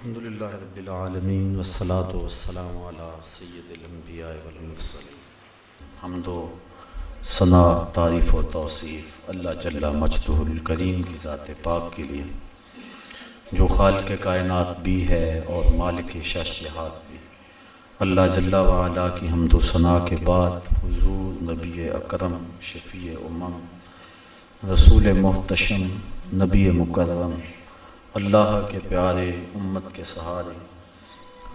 الحمدللہ رب العالمین والصلاة والسلام علی سید الانبیاء والمرسلین۔ حمد و ثنا، تعریف و توصیف اللہ جل مجدہ الکریم کی ذات پاک کے لیے، جو خالق کائنات بھی ہے اور مالک شش جہات بھی۔ اللہ جل وعلا کی حمد و ثنا کے بعد حضور نبی اکرم، شفیع امم، رسول محتشم، نبی مکرم، اللہ کے پیارے، امت کے سہارے،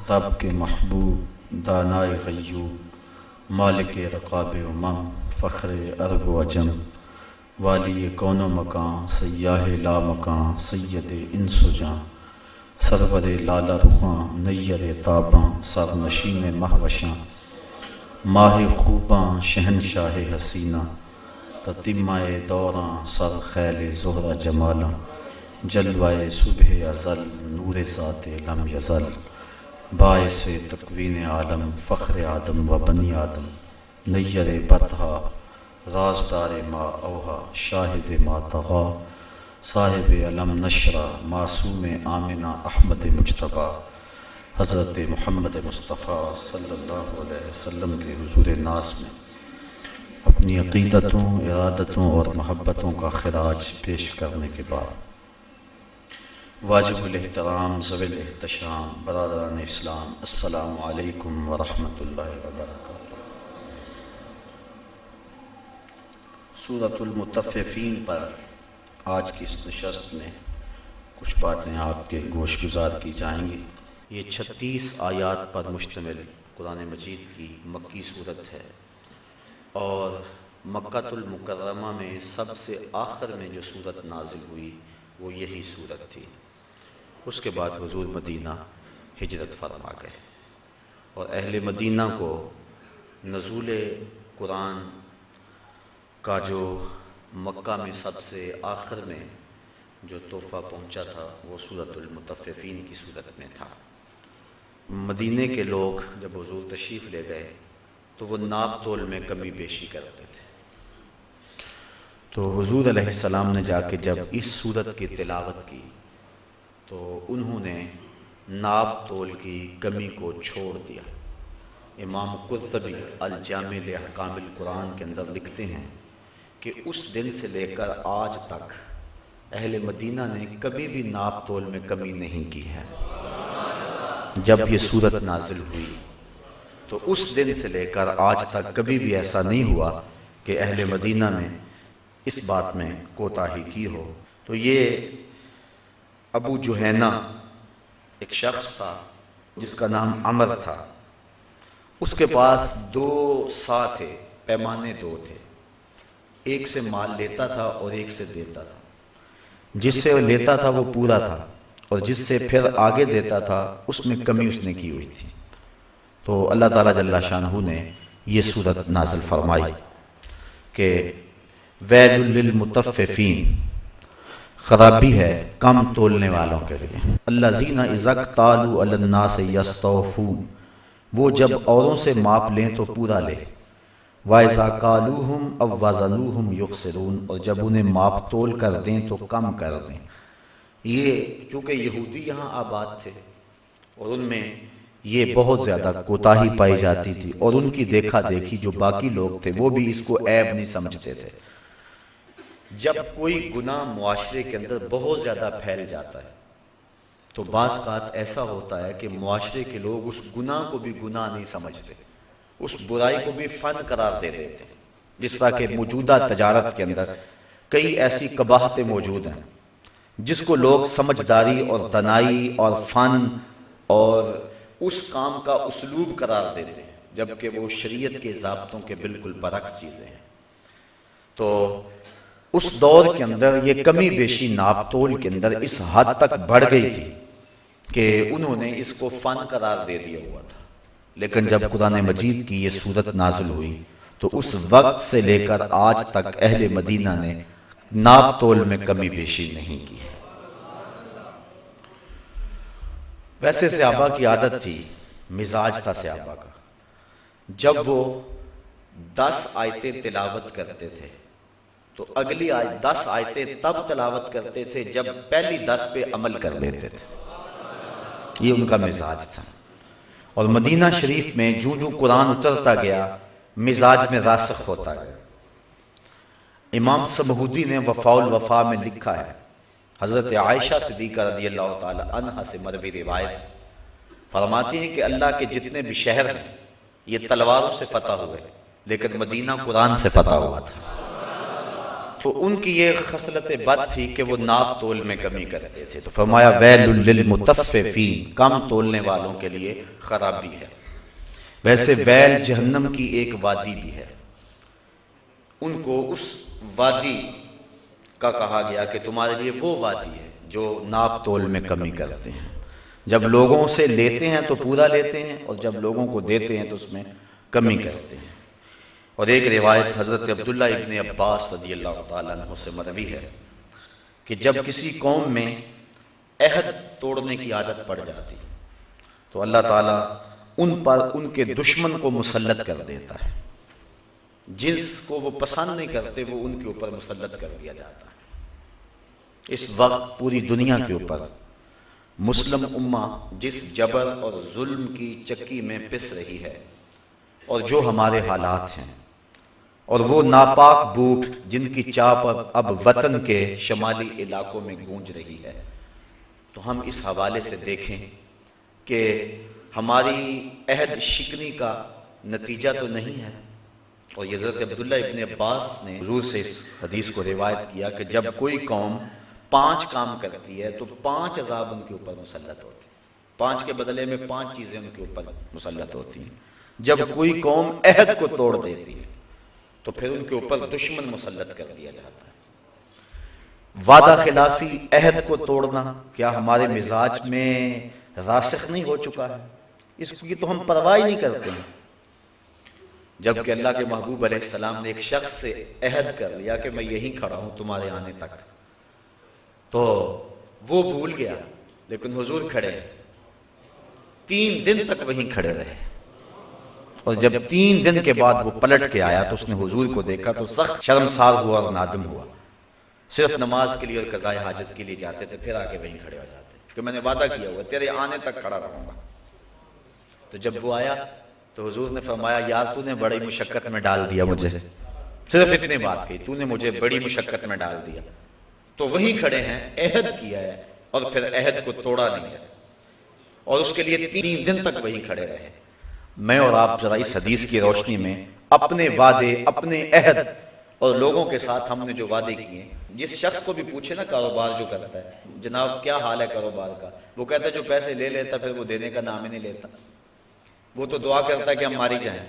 رب کے محبوب، دانائے غیوب، مالک رقاب امم، فخر عرب و عجم، والی کون و مکان، سیاہ لا مکان، سید انس و جاں، سرور لالا رخاں، نیر تاباں، سرنشین مہوشاں، ماہ خوباں، شہنشاہ حسینہ، تتمہ دوراں، سر خیل زہرہ جمالاں، جلوہ صبح ازل، نور ذات لم یزل، باعث تکوین عالم، فخر آدم و بنی آدم، نیر بطحا، رازدار ما اوہا، شاہد ما طغا، صاحب علم نشرہ، معصوم آمنہ احمد مجتبیٰ، حضرت محمد مصطفیٰ صلی اللہ علیہ وسلم کے حضور ناس میں اپنی عقیدتوں، ارادتوں اور محبتوں کا خراج پیش کرنے کے بعد، واجب الاحترام، ذوی الاحتشام، برادران اسلام، السلام علیکم ورحمۃ اللہ وبرکاتہ۔ سورۃ المطففین پر آج کی اس نشست میں کچھ باتیں آپ کے گوش گزار کی جائیں گی۔ یہ 36 آیات پر مشتمل قرآن مجید کی مکی صورت ہے، اور مکہ المکرمہ میں سب سے آخر میں جو صورت نازل ہوئی وہ یہی صورت تھی۔ اس کے بعد حضور مدینہ ہجرت فرما گئے، اور اہل مدینہ کو نزول قرآن کا جو مکہ میں سب سے آخر میں جو تحفہ پہنچا تھا وہ سورۃ المطففین کی صورت میں تھا۔ مدینے کے لوگ جب حضور تشریف لے گئے تو وہ ناپ تول میں کمی بیشی کرتے تھے، تو حضور علیہ السلام نے جا کے جب اس صورت کی تلاوت کی تو انہوں نے ناپ تول کی کمی کو چھوڑ دیا۔ امام قرطبی الجامع لاحکام القرآن کے اندر لکھتے ہیں کہ اس دن سے لے کر آج تک اہل مدینہ نے کبھی بھی ناپ تول میں کمی نہیں کی ہے۔ جب یہ صورت نازل ہوئی تو اس دن سے لے کر آج تک کبھی بھی ایسا نہیں ہوا کہ اہل مدینہ نے اس بات میں کوتاہی کی ہو۔ تو یہ ابو جہینہ ایک شخص تھا جس کا نام عمر تھا، اس کے پاس 2 سا تھے، پیمانے 2 تھے، ایک سے مال لیتا تھا اور ایک سے دیتا تھا۔ جس سے لیتا تھا وہ پورا تھا، اور جس سے پھر آگے دیتا تھا اس میں کمی اس نے کی ہوئی تھی۔ تو اللہ تعالیٰ جل شانہ نے یہ صورت نازل فرمائی کہ ویل للمطففین، خرابی ہے کم تولنے والوں کے لیے، الذین اذا اکتالوا علی الناس یستوفون، وہ جب اوروں سے ماپ لیں تو پورا لیں، وَإِذَا قَالُوهُمْ أَوْ وَزَنُوهُمْ يُخْسِرُونَ، اور جب انہیں ماپ تول کر دیں تو کم کر دیں۔ یہ چونکہ یہودی یہاں آباد تھے اور ان میں یہ بہت زیادہ کوتاہی پائی جاتی تھی، اور ان کی دیکھا دیکھی جو باقی لوگ تھے وہ بھی اس کو عیب نہیں سمجھتے تھے۔ جب کوئی گناہ معاشرے کے اندر بہت زیادہ پھیل جاتا ہے تو بعض اوقات ایسا ہوتا ہے کہ معاشرے کے لوگ اس گناہ کو بھی گناہ نہیں سمجھتے، اس برائی کو بھی فن قرار دے دیتے ہیں۔ جس طرح کہ موجودہ تجارت کے اندر کئی ایسی قباحتیں موجود ہیں جس کو لوگ سمجھداری اور دانائی اور فن اور اس کام کا اسلوب قرار دیتے ہیں، جبکہ وہ شریعت کے ضابطوں کے بالکل برعکس چیزیں ہیں۔ تو اس دور کے اندر یہ کمی بیشی ناپ تول کے اندر اس حد تک بڑھ گئی تھی کہ انہوں نے اس کو فن قرار دے دیا ہوا تھا۔ لیکن جب قرآن مجید کی یہ صورت نازل ہوئی تو اس وقت سے لے کر آج تک اہل مدینہ نے ناپ تول میں کمی بیشی نہیں کی ہے۔ ویسے صحابہ کی عادت تھی، مزاج تھا صحابہ کا، جب وہ 10 آیتیں تلاوت کرتے تھے تو اگلی 10 آیتیں تب تلاوت کرتے تھے جب پہلی 10 پہ عمل کر لیتے تھے۔ یہ ان کا مزاج تھا۔ اور مدینہ شریف میں جو جو قرآن اترتا گیا مزاج میں راسخ ہوتا گیا۔ امام سمہودی نے وفاء الوفا میں لکھا ہے، حضرت عائشہ صدیقہ رضی اللہ تعالی عنہ سے مروی روایت فرماتی ہیں کہ اللہ کے جتنے بھی شہر ہیں یہ تلواروں سے فتح ہوئے، لیکن مدینہ قرآن سے فتح ہوا تھا۔ تو ان کی یہ خصلت بد تھی کہ وہ ناپ تول میں کمی کرتے تھے، تو فرمایا ویل للمطففین، کم تولنے والوں کے لیے خرابی ہے۔ ویسے ویل جہنم کی ایک وادی بھی ہے، ان کو اس وادی کا کہا گیا کہ تمہارے لیے وہ وادی ہے جو ناپ تول میں کمی کرتے ہیں، جب لوگوں سے لیتے ہیں تو پورا لیتے ہیں، اور جب لوگوں کو دیتے ہیں تو اس میں کمی کرتے ہیں۔ اور ایک روایت حضرت عبداللہ ابن عباس رضی اللہ تعالیٰ عنہ سے مروی ہے کہ جب کسی قوم میں عہد توڑنے کی عادت پڑ جاتی تو اللہ تعالیٰ ان پر ان کے دشمن کو مسلط کر دیتا ہے، جس کو وہ پسند نہیں کرتے وہ ان کے اوپر مسلط کر دیا جاتا ہے۔ اس وقت پوری دنیا کے اوپر مسلم امہ جس جبر اور ظلم کی چکی میں پس رہی ہے، اور جو ہمارے حالات ہیں، اور وہ ناپاک بوٹ جن کی چاپ اب وطن کے شمالی علاقوں میں گونج رہی ہے، تو ہم اس حوالے سے دیکھیں کہ ہماری عہد شکنی کا نتیجہ تو نہیں ہے۔ اور یہ حضرت عبداللہ ابن عباس نے حضور سے اس حدیث کو روایت کیا کہ جب کوئی قوم 5 کام کرتی ہے تو 5 عذاب ان کے اوپر مسلط ہوتے ہیں، 5 کے بدلے میں 5 چیزیں ان کے اوپر مسلط ہوتی ہیں۔ جب کوئی قوم عہد کو توڑ دیتی ہے تو پھر ان کے اوپر دشمن مسلط کر دیا جاتا ہے۔ وعدہ خلافی، عہد کو توڑنا، کیا ہمارے مزاج میں راسخ نہیں ہو چکا ہے؟ اس کی تو ہم پرواہ نہیں کرتے ہیں، جبکہ اللہ کے محبوب علیہ السلام نے ایک شخص سے عہد کر لیا کہ میں یہیں کھڑا ہوں تمہارے آنے تک، تو وہ بھول گیا، لیکن حضور کھڑے ہیں، 3 دن تک وہیں کھڑے رہے، اور جب 3 دن کے بعد وہ پلٹ کے آیا تو اس نے حضور کو دیکھا تو سخت شرمسار ہوا اور نادم ہوا۔ صرف نماز کے لیے اور قضاء حاجت کے لیے جاتے تھے، پھر آگے وہیں کھڑے ہو جاتے کہ میں نے وعدہ کیا ہوا تیرے آنے تک کھڑا رہوں گا۔ تو جب وہ آیا تو حضور نے فرمایا یار تو نے بڑی مشقت میں ڈال دیا مجھے، صرف اتنی بات کہی، تو نے مجھے بڑی مشقت میں ڈال دیا۔ تو وہیں کھڑے ہیں، عہد کیا ہے اور پھر عہد کو توڑا نہیں ہے، اور اس کے لیے 3 دن تک وہیں کھڑے رہے۔ میں اور آپ ذرا اس حدیث کی روشنی میں اپنے وعدے، اپنے عہد اور لوگوں کے ساتھ ہم نے جو وعدے کیے، جس شخص کو بھی پوچھے نا کاروبار جو کرتا ہے، جناب کیا حال ہے کاروبار کا، وہ کہتا ہے جو پیسے لے لیتا پھر وہ دینے کا نام ہی نہیں لیتا، وہ تو دعا کرتا ہے کہ ہم ماری جائیں۔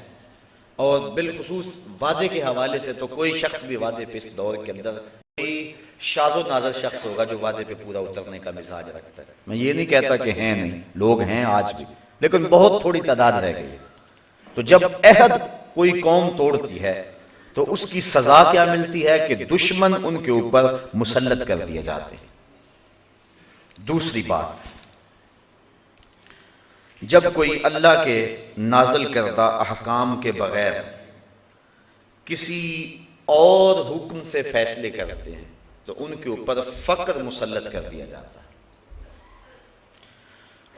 اور بالخصوص وعدے کے حوالے سے تو کوئی شخص بھی وعدے پہ اس دور کے اندر کوئی شاذ و نادر شخص ہوگا جو وعدے پہ پورا اترنے کا مزاج رکھتا ہے۔ میں یہ نہیں کہتا کہ ہیں نہیں، لوگ ہیں آج بھی، لیکن بہت تھوڑی تعداد رہ گئی۔ تو جب عہد کوئی قوم توڑتی ہے تو اس کی سزا کیا ملتی ہے کہ دشمن ان کے اوپر مسلط کر دیے جاتے ہیں۔ دوسری بات، جب کوئی اللہ کے نازل کردہ احکام کے بغیر کسی اور حکم سے فیصلے کرتے ہیں تو ان کے اوپر فقر مسلط کر دیا جاتا ہے۔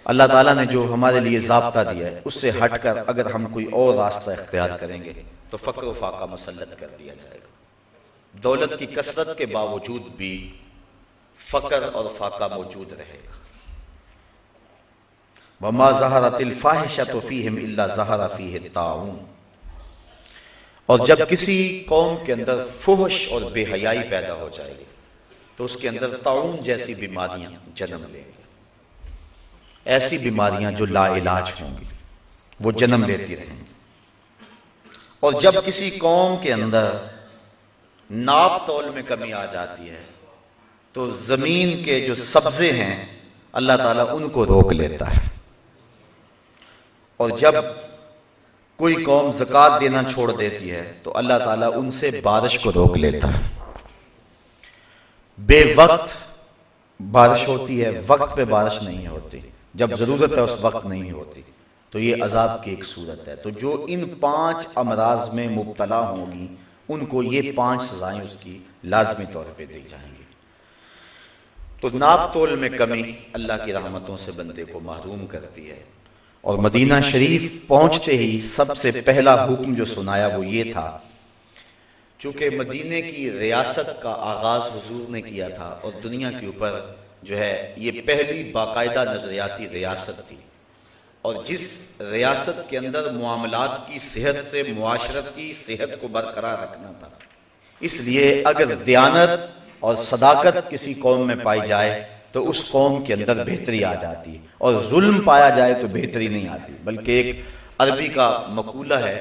اللہ تعالیٰ نے جو ہمارے لیے ضابطہ دیا ہے اس سے ہٹ کر اگر ہم کوئی اور راستہ اختیار کریں گے تو فقر و فاقہ مسلط کر دیا جائے گا۔ دولت کی کثرت کے باوجود بھی فقر اور فاقہ موجود رہے گا۔ وَمَا ظَهَرَتِ الْفَاحِشَةُ فِيهِمْ إِلَّا ظَهَرَ فِيهِ الطَّاعُونُ، اور جب کسی قوم کے اندر فحش اور بے حیائی پیدا ہو جائے گی تو اس کے اندر طاعون جیسی بیماریاں جنم لیں گی، ایسی بیماریاں جو لا علاج ہوں گی وہ جنم لیتی رہیں گی۔ اور جب کسی قوم کے اندر ناپ تول میں کمی آ جاتی ہے تو زمین کے جو سبزے ہیں اللہ تعالیٰ ان کو روک لیتا ہے، اور جب کوئی قوم زکوٰۃ دینا چھوڑ دیتی ہے تو اللہ تعالیٰ ان سے بارش کو روک لیتا ہے۔ بے وقت بارش ہوتی ہے، وقت پہ بارش نہیں ہوتی، جب ضرورت ہے اس وقت نہیں ہوتی، تو یہ عذاب کی ایک صورت ہے۔ تو جو ان 5 امراض میں مبتلا ہوں گی ان کو یہ 5 سزائیں اس کی لازمی طور پہ دی جائیں گی۔ تو ناپ تول میں کمی اللہ کی رحمتوں سے بندے کو محروم کرتی ہے. اور مدینہ شریف پہنچتے ہی سب سے پہلا حکم جو سنایا وہ یہ تھا، چونکہ مدینے کی ریاست کا آغاز حضور نے کیا تھا اور دنیا کے اوپر جو ہے یہ پہلی باقاعدہ نظریاتی ریاست تھی، اور جس ریاست کے اندر معاملات کی صحت سے معاشرتی صحت کو برقرار رکھنا تھا، اس لیے اگر دیانت اور صداقت کسی قوم میں پائی جائے تو اس قوم کے اندر بہتری آ جاتی ہے، اور ظلم پایا جائے تو بہتری نہیں آتی. بلکہ ایک عربی کا مقولہ ہے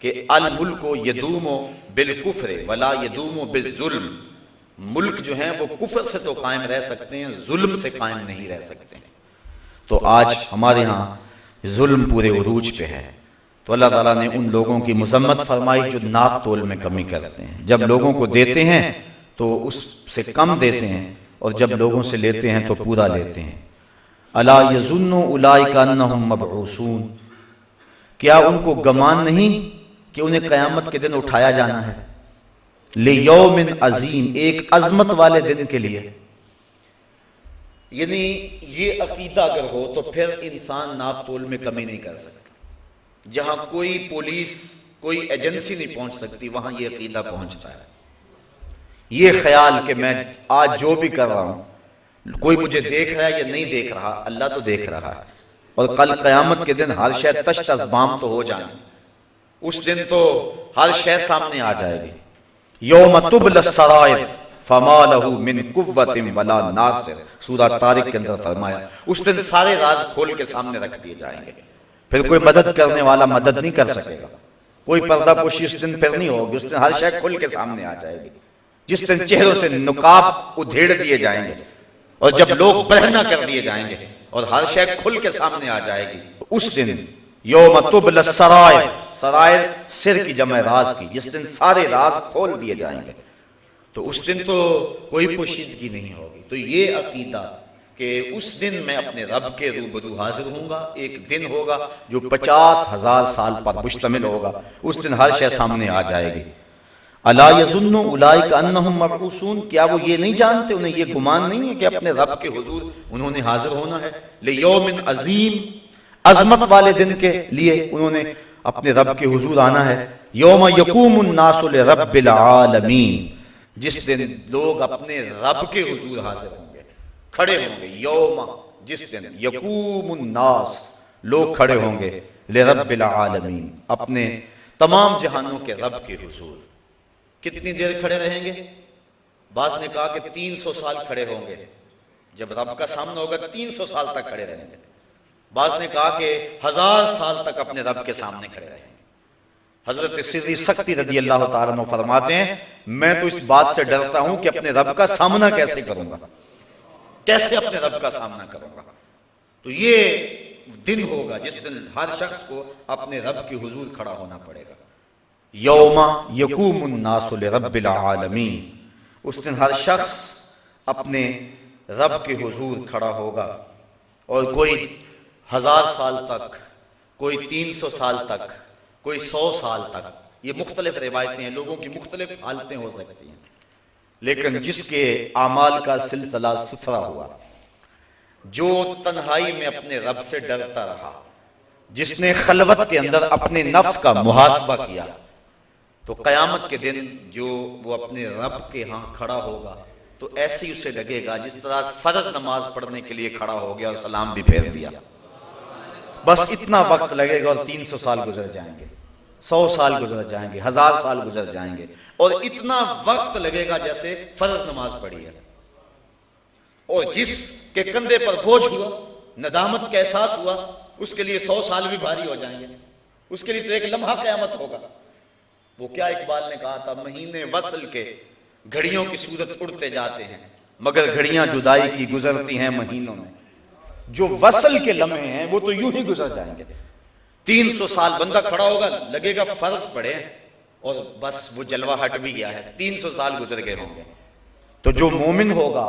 کہ الملک یدوم بالکفر ولا یدوم بالظلم. ملک جو ہیں وہ کفر سے تو قائم رہ سکتے ہیں، ظلم سے قائم نہیں رہ سکتے ہیں. تو آج ہمارے ہاں ظلم پورے عروج پہ ہے. تو اللہ تعالیٰ نے ان لوگوں کی مذمت فرمائی جو ناپ تول میں کمی کرتے ہیں. جب لوگوں کو دیتے ہیں تو اس سے کم دیتے ہیں، اور جب لوگوں سے لیتے ہیں تو پورا لیتے ہیں. الا یظن اولئک انہم مبعوثون، کیا ان کو گمان نہیں کہ انہیں قیامت کے دن اٹھایا جانا ہے؟ لیوم عظیم، ایک عظمت والے دن کے لیے. یعنی یہ عقیدہ اگر ہو تو پھر انسان ناپ تول میں کمی نہیں کر سکتا. جہاں کوئی پولیس کوئی ایجنسی نہیں پہنچ سکتی وہاں یہ عقیدہ پہنچتا ہے. یہ خیال کہ میں آج جو بھی کر رہا ہوں کوئی مجھے دیکھ رہا ہے یا نہیں دیکھ رہا، اللہ تو دیکھ رہا ہے، اور کل قیامت کے دن ہر شے تش تس بام تو ہو جانا. اس دن تو ہر شے سامنے آ جائے گی. یوم تبلی السرائر فما لہ من قوت ولا ناصر، سورہ طارق کے اندر فرمایا اس دن سارے راز کھول کے سامنے رکھ دیے جائیں گے، پھر کوئی مدد کرنے والا مدد نہیں کر سکے گا، کوئی پردہ پوشی اس دن پھر نہیں ہوگی. اس دن ہر شے کھل کے سامنے آ جائے گی. جس دن چہروں سے نقاب ادھیڑ دیے جائیں گے، اور جب لوگ برہنہ کر دیے جائیں گے اور ہر شے کھل کے سامنے آ جائے گی، اس دن یوم تبلی السرائر، سرائر سر کی جمع راز کی، جس دن سارے راز کھول دیے جائیں گے، تو اس دن تو کوئی پوشیدگی نہیں ہوگی. تو یہ عقیدہ کہ اس دن میں اپنے رب کے روبرو حاضر ہوں گا، ایک دن ہوگا جو 50,000 سال پر مشتمل ہوگا، اس دن ہر شے سامنے آ جائے گی. الا یظن اولئک انہم مبعوثون، کیا وہ یہ نہیں جانتے، انہیں یہ گمان نہیں ہے کہ اپنے رب کے حضور انہوں نے حاضر ہونا ہے. لیوم عظیم، عظمت والے دن کے لیے انہوں نے اپنے رب کے حضور آنا ہے. یوم یقوم الناس لرب العالمین، جس دن لوگ اپنے رب کے حضور حاضر ہوں گے، کھڑے ہوں گے. یوم، جس دن، یقوم الناس، لوگ کھڑے ہوں گے، لرب العالمین، اپنے تمام جہانوں کے رب کے حضور. کتنی دیر کھڑے رہیں گے؟ بعض نے کہا کہ 300 سال کھڑے ہوں گے. جب رب کا سامنا ہوگا 300 سال تک کھڑے رہیں گے. بعض نے کہا کہ 1000 سال تک اپنے رب کے سامنے کھڑے رہیں گے. حضرت سری سختی رضی اللہ تعالیٰ عنہ فرماتے ہیں میں تو اس بات سے ڈرتا ہوں کہ اپنے رب کا سامنا کیسے کروں گا، کیسے اپنے رب کا سامنا کروں گا. تو یہ دن ہوگا جس دن ہر شخص کو اپنے رب کے حضور کھڑا ہونا پڑے گا. یوم یقوم الناس لرب العالمین، اس دن ہر شخص اپنے رب کے حضور کھڑا ہوگا، اور کوئی 1000 سال تک، کوئی 300 سال تک، کوئی 100 سال تک. یہ مختلف روایتیں ہیں، لوگوں کی مختلف حالتیں ہو سکتی ہیں، لیکن جس کے اعمال کا سلسلہ ستھرا ہوا، جو تنہائی میں اپنے رب سے ڈرتا رہا، جس نے خلوت کے اندر اپنے نفس کا محاسبہ کیا، تو قیامت کے دن جو وہ اپنے رب کے ہاں کھڑا ہوگا تو ایسے ہی اسے لگے گا جس طرح فرض نماز پڑھنے کے لیے کھڑا ہو گیا اور سلام بھی پھیر دیا. بس اتنا وقت لگے گا اور 300 سال گزر جائیں گے، 100 سال گزر جائیں گے، 1000 سال گزر جائیں گے، اور اتنا وقت لگے گا جیسے فرض نماز پڑھی ہے. اور جس کے کندھے پر بوجھ ہوا، ندامت کا احساس ہوا، اس کے لیے 100 سال بھی بھاری ہو جائیں گے. اس کے لیے تو ایک لمحہ قیامت ہوگا. وہ کیا اقبال نے کہا تھا، مہینے وصل کے گھڑیوں کی صورت اڑتے جاتے ہیں، مگر گھڑیاں جدائی کی گزرتی ہیں مہینوں میں. جو وصل کے لمحے ہیں وہ تو یوں ہی گزر جائیں گے. 300 سال بندہ کھڑا ہوگا، لگے گا فرض پڑے اور بس وہ جلوہ ہٹ بھی گیا ہے، 300 سال گزر گئے ہوں گے. تو جو مومن ہوگا،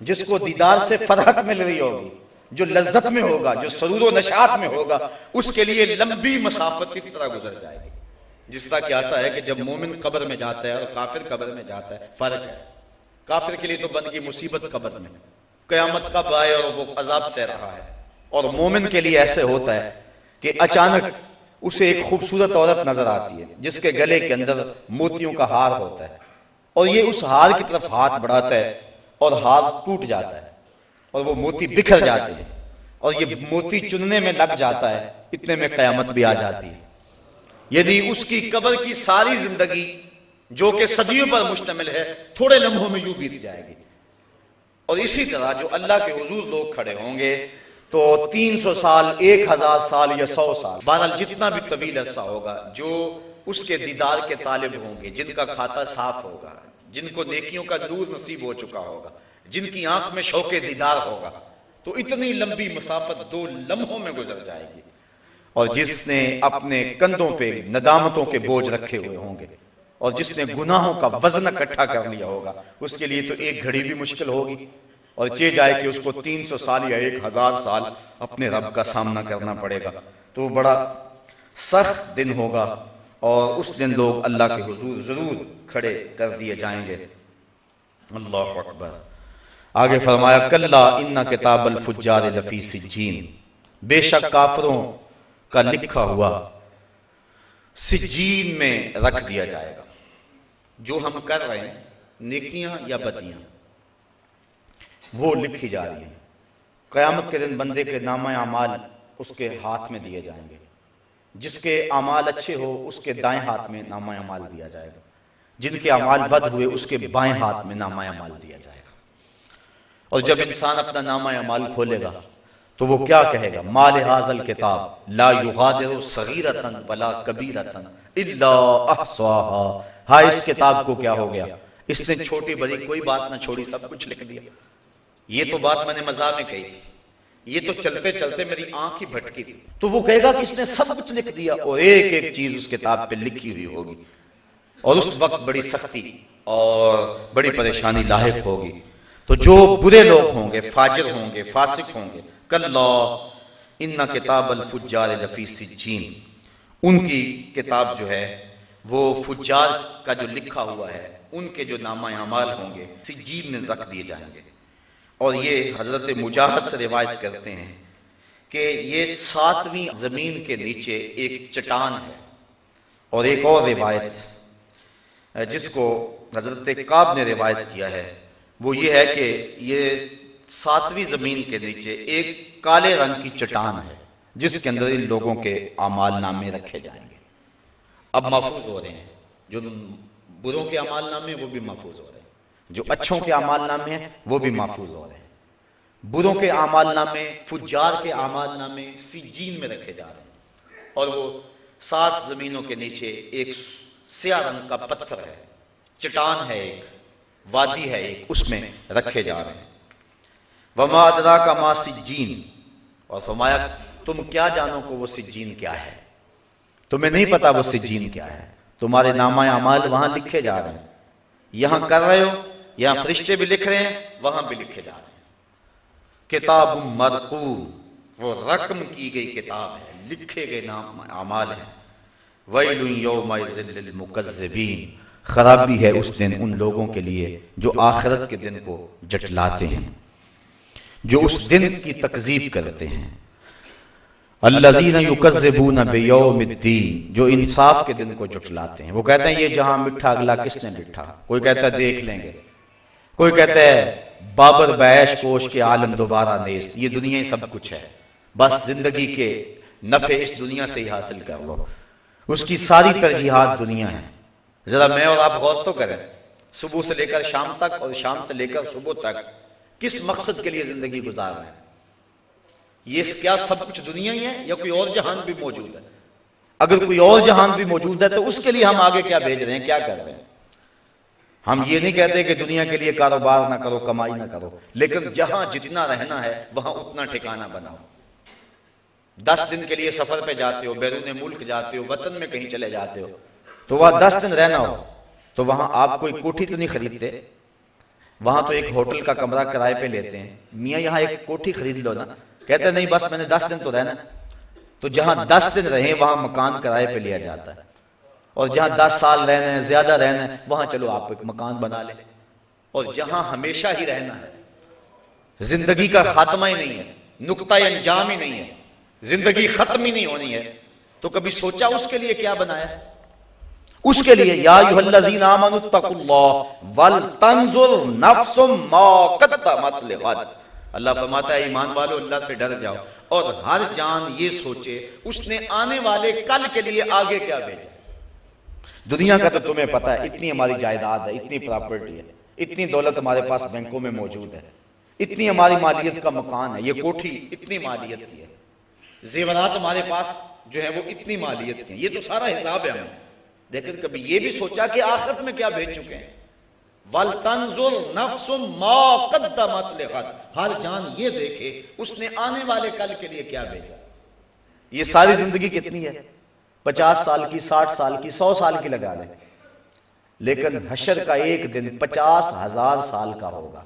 جس کو دیدار سے فرحت مل رہی ہوگی، جو لذت میں ہوگا، جو سرور و نشاط میں ہوگا، اس کے لیے لمبی مسافت اس طرح گزر جائے گی. جس طرح کہ آتا ہے کہ جب مومن قبر میں جاتا ہے اور کافر قبر میں جاتا ہے، فرق ہے. کافر کے لیے تو بن گئی مصیبت قبر میں، قیامت کب آئے اور وہ عذاب سہ رہا ہے. اور مومن کے لیے ایسے ہوتا ہے کہ اچانک اسے ایک خوبصورت عورت نظر آتی ہے جس کے گلے کے اندر موتیوں کا ہار ہوتا ہے، اور یہ اس ہار کی طرف ہاتھ بڑھاتا ہے اور ہار ٹوٹ جاتا ہے اور وہ موتی بکھر جاتے ہیں اور یہ موتی چننے میں لگ جاتا ہے، اتنے میں قیامت بھی آ جاتی ہے. یعنی اس کی قبر کی ساری زندگی جو کہ صدیوں پر مشتمل ہے تھوڑے لمحوں میں یوں بیت جائے گی. اور اسی طرح جو اللہ کے حضور لوگ کھڑے ہوں گے تو 300 سال، 1000 سال یا 100 سال، بہرحال جتنا بھی طویل عرصہ ہوگا، جو اس کے دیدار کے طالب ہوں گے، جن کا کھاتا صاف ہوگا، جن کو نیکیوں کا نور نصیب ہو چکا ہوگا، جن کی آنکھ میں شوق دیدار ہوگا، تو اتنی لمبی مسافت 2 لمحوں میں گزر جائے گی. اور جس نے اپنے کندھوں پہ ندامتوں کے بوجھ رکھے ہوئے ہوں گے اور جس نے گناہوں کا وزن اکٹھا کر لیا ہوگا، اس کے لیے تو ایک گھڑی بھی مشکل ہوگی، اور چہ جائے کہ اس کو 300 سال یا 1000 سال اپنے رب کا سامنا کرنا پڑے گا. تو بڑا سخت دن ہوگا اور اس دن لوگ اللہ کے حضور ضرور کھڑے کر دیے جائیں گے. اللہ اکبر. آگے فرمایا کلا ان کتاب الفجار لفی سجین، بے شک کافروں کا لکھا ہوا سجین میں رکھ دیا جائے گا. جو ہم کر رہے ہیں نیکیاں یا بدیاں وہ لکھی جا رہی ہیں. قیامت کے دن بندے کے نامہ اعمال اس کے ہاتھ میں دیے جائیں گے. جس کے اعمال اچھے ہو اس کے دائیں ہاتھ میں نامہ اعمال دیا جائے گا، جن کے اعمال بد ہوئے اس کے بائیں ہاتھ میں نامہ اعمال دیا جائے گا. اور جب انسان اپنا نامہ اعمال کھولے گا تو وہ کیا کہے گا؟ ما لہذا الکتاب لا یغادر صغیرۃ ولا کبیرۃ الا احصاها. ہاں اس کتاب کو کیا ہو گیا، اس نے چھوٹی بڑی کوئی بات نہ چھوڑی، سب کچھ لکھ دیا. یہ تو بات میں نے مزاح میں کہی تھی، یہ تو چلتے چلتے میری آنکھ ہی بھٹکی تھی. تو وہ کہے گا کہ اس نے سب کچھ لکھ دیا، اور ایک ایک چیز اس کتاب پہ لکھی ہوئی ہوگی. اور اس وقت بڑی سختی اور بڑی پریشانی لاحق ہوگی. تو جو برے لوگ ہوں گے، فاجر ہوں گے، فاسق ہوں گے، کلا ان کتاب الفجار لفی سجین، ان کی کتاب جو ہے وہ فجار کا جو لکھا ہوا ہے ان کے جو نامہ اعمال ہوں گے سجین میں رکھ دیے جائیں گے. اور یہ حضرت مجاہد سے روایت کرتے ہیں کہ یہ 7ویں زمین کے نیچے ایک چٹان ہے. اور ایک اور روایت جس کو حضرت کعب نے روایت کیا ہے وہ یہ ہے کہ یہ 7ویں زمین کے نیچے ایک کالے رنگ کی چٹان ہے جس کے اندر ان لوگوں کے اعمال نامے رکھے جائیں گے. اب محفوظ ہو رہے ہیں، جو بروں کے اعمال نامے وہ بھی محفوظ ہو رہے ہیں، جو اچھوں کے اعمال نامے ہیں وہ بھی محفوظ ہو رہے ہیں. بروں کے اعمال نامے، فجار کے اعمال نامے سجین میں رکھے جا رہے ہیں. اور وہ 7 زمینوں کے نیچے ایک سیاہ رنگ کا پتھر ہے، چٹان ہے، ایک وادی ہے، ایک اس میں رکھے جا رہے ہیں. وما ادراک ما سجین، اور فرمایا تم کیا جانو کہ وہ سجین کیا ہے؟ تمہیں نہیں پتا وہ سجین کیا ہے. تمہارے نامہ اعمال وہاں لکھے جا رہے ہیں، یہاں کر رہے ہو، یہاں فرشتے بھی لکھ رہے ہیں، وہاں بھی لکھے جا رہے ہیں. کتاب مرقوم، وہ رقم کی گئی کتاب ہے، لکھے گئے نام اعمال ہیں. ویل یومئذ للمکذبین، خرابی ہے اس دن ان لوگوں کے لیے جو آخرت کے دن کو جٹلاتے ہیں، جو اس دن کی تکذیب کرتے ہیں. الذین یکذبون بیوم الدین، جو انصاف کے دن کو جٹلاتے ہیں. وہ کہتے ہیں یہ جہاں مٹھا اگلا کس نے مٹھا، کوئی کہتا ہے دیکھ لیں گے، کوئی کہتا ہے بابر بیش کوش کے عالم دوبارہ نیست، یہ دنیا ہی سب کچھ ہے، بس زندگی کے نفع اس دنیا سے ہی حاصل کر لو. اس کی ساری ترجیحات دنیا ہیں. ذرا میں اور آپ غور تو کریں، صبح سے لے کر شام تک اور شام سے لے کر صبح تک کس مقصد کے لیے زندگی گزار رہے ہیں؟ یہ کیا سب کچھ دنیا ہی ہے یا کوئی اور جہان بھی موجود ہے؟ اگر کوئی اور جہان بھی موجود ہے تو اس کے لیے ہم آگے کیا بھیج رہے ہیں، کیا کر رہے ہیں؟ ہم یہ نہیں کہتے کہ دنیا کے لیے کاروبار نہ کرو، کمائی نہ کرو، لیکن جہاں جتنا رہنا ہے وہاں اتنا ٹھکانہ بناؤ. 10 دن کے لیے سفر پہ جاتے ہو، بیرون ملک جاتے ہو، وطن میں کہیں چلے جاتے ہو، تو وہاں 10 دن رہنا ہو تو وہاں آپ کوئی کوٹھی تو نہیں خریدتے، وہاں تو ایک ہوٹل کا کمرہ کرائے پہ لیتے ہیں. میاں یہاں ایک کوٹھی خرید لو نا، کہتے نہیں بس میں نے 10 دن تو رہنا. تو جہاں 10 دن رہیں وہاں مکان کرائے پہ لیا جاتا ہے، اور جہاں 10 سال رہنا ہے، زیادہ رہنا ہے، وہاں چلو آپ ایک مکان بنا لیں. اور جہاں ہمیشہ ہی رہنا زندگی کا خاتمہ ہی نہیں ہے، نقطہ انجام ہی نہیں ہے، زندگی ختم ہی نہیں ہونی ہے، تو کبھی سوچا اس کے لیے کیا بنایا؟ اس کے لیے یا ایھا الذین آمنوا اتقوا اللہ ولتنظر نفس ما قدمت لغد، اللہ فرماتا ہے ایمان والو اللہ سے ڈر جاؤ اور ہر جان یہ سوچے اس نے آنے والے کل کے لیے آگے کیا بھیجا۔ دنیا کا تو تمہیں پتا ہے، اتنی ہماری جائیداد ہے، اتنی پراپرٹی ہے، اتنی دولت ہمارے پاس بینکوں میں موجود ہے، اتنی ہماری مالیت کا مکان ہے، یہ کوٹھی اتنی مالیت کی ہے، زیورات ہمارے پاس جو ہے وہ اتنی مالیت کی ہیں، یہ تو سارا حساب ہے ہمیں، لیکن کبھی یہ بھی سوچا کہ آخرت میں کیا بھیج چکے ہیں؟ وَلْتَنْظُرْ نَفْسٌ مَا قَدَّمَتْ لِغَدٍ، ہر جان یہ دیکھے اس نے آنے والے کل کے لیے کیا بھیجا۔ یہ ساری زندگی کتنی ہے؟ 50 سال کی، 60 سال کی، 100 سال کی لگا لیں، لیکن حشر کا ایک دن 50,000 سال کا ہوگا۔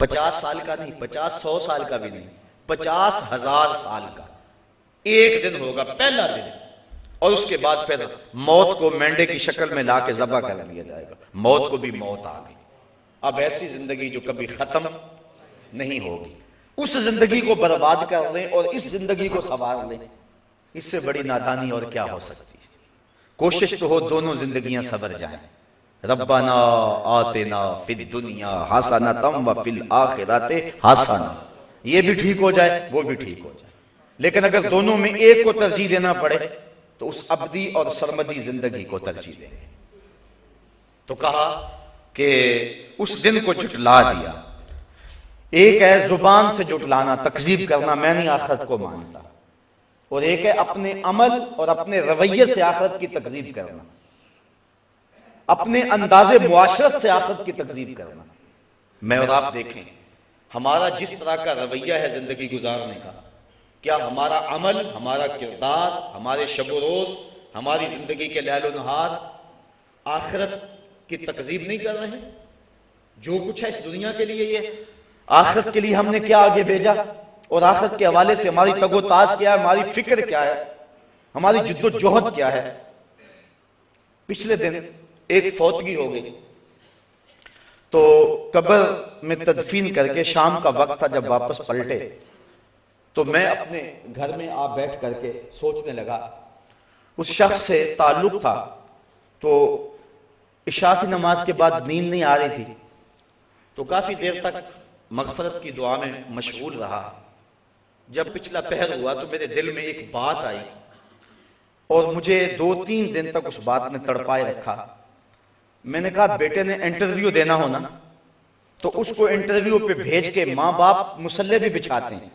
50 سال کا نہیں، 100 سال کا بھی نہیں، 50,000 سال کا ایک دن ہوگا، پہلا دن، اور اس کے بعد پھر موت کو مینڈے کی شکل میں لا کے ذبح کر لیا جائے گا، موت کو بھی موت آ گئی۔ اب ایسی زندگی جو کبھی ختم نہیں ہوگی، اس زندگی کو برباد کر لیں اور اس زندگی کو سنوار لیں، اس سے بڑی نادانی اور کیا ہو سکتی ہے؟ کوشش تو ہو دونوں زندگیاں سنور جائیں، ربنا آتنا فی الدنیا حسنۃ وفی الآخرۃ حسنۃ، یہ بھی ٹھیک ہو جائے وہ بھی ٹھیک ہو جائے، لیکن اگر دونوں میں ایک کو ترجیح دینا پڑے تو اس ابدی اور سرمدی زندگی کو ترجیح دیں گے۔ تو کہا کہ اس دن کو جھٹلا دیا، ایک ہے زبان سے جھٹلانا، تکذیب کرنا، میں نہیں آخرت کو مانتا، اور ایک ہے اپنے عمل اور اپنے رویے سے آخرت کی تکذیب کرنا، اپنے انداز معاشرت سے آخرت کی تکذیب کرنا۔ میں اور آپ دیکھیں ہمارا جس طرح کا رویہ ہے زندگی گزارنے کا، کیا ہمارا عمل، ہمارا کردار، ہمارے شب و روز، ہماری زندگی کے لیل و نہار آخرت کی تکذیب نہیں کر رہے ہیں؟ جو کچھ ہے اس دنیا کے لیے یہ آخرت کے لیے ہم نے کیا آگے بھیجا، اور آخرت کے حوالے سے ہماری تگ و تاز کیا ہے، ہماری فکر کیا ہے، ہماری جد و جہد کیا ہے۔ پچھلے دن ایک فوتگی ہو گئی تو قبر میں تدفین کر کے شام کا وقت تھا، جب واپس پلٹے تو میں اپنے گھر میں آپ بیٹھ کر کے سوچنے لگا، اس شخص سے تعلق تھا تو عشاء کی نماز کے بعد نیند نہیں آ رہی تھی، تو کافی دیر تک مغفرت کی دعا میں مشغول رہا۔ جب پچھلا پہر ہوا تو میرے دل میں ایک بات آئی اور مجھے 2-3 دن تک اس بات نے تڑپائے رکھا۔ میں نے کہا بیٹے نے انٹرویو دینا ہونا تو اس کو انٹرویو پہ بھیج کے ماں باپ مصلے بھی بچھاتے ہیں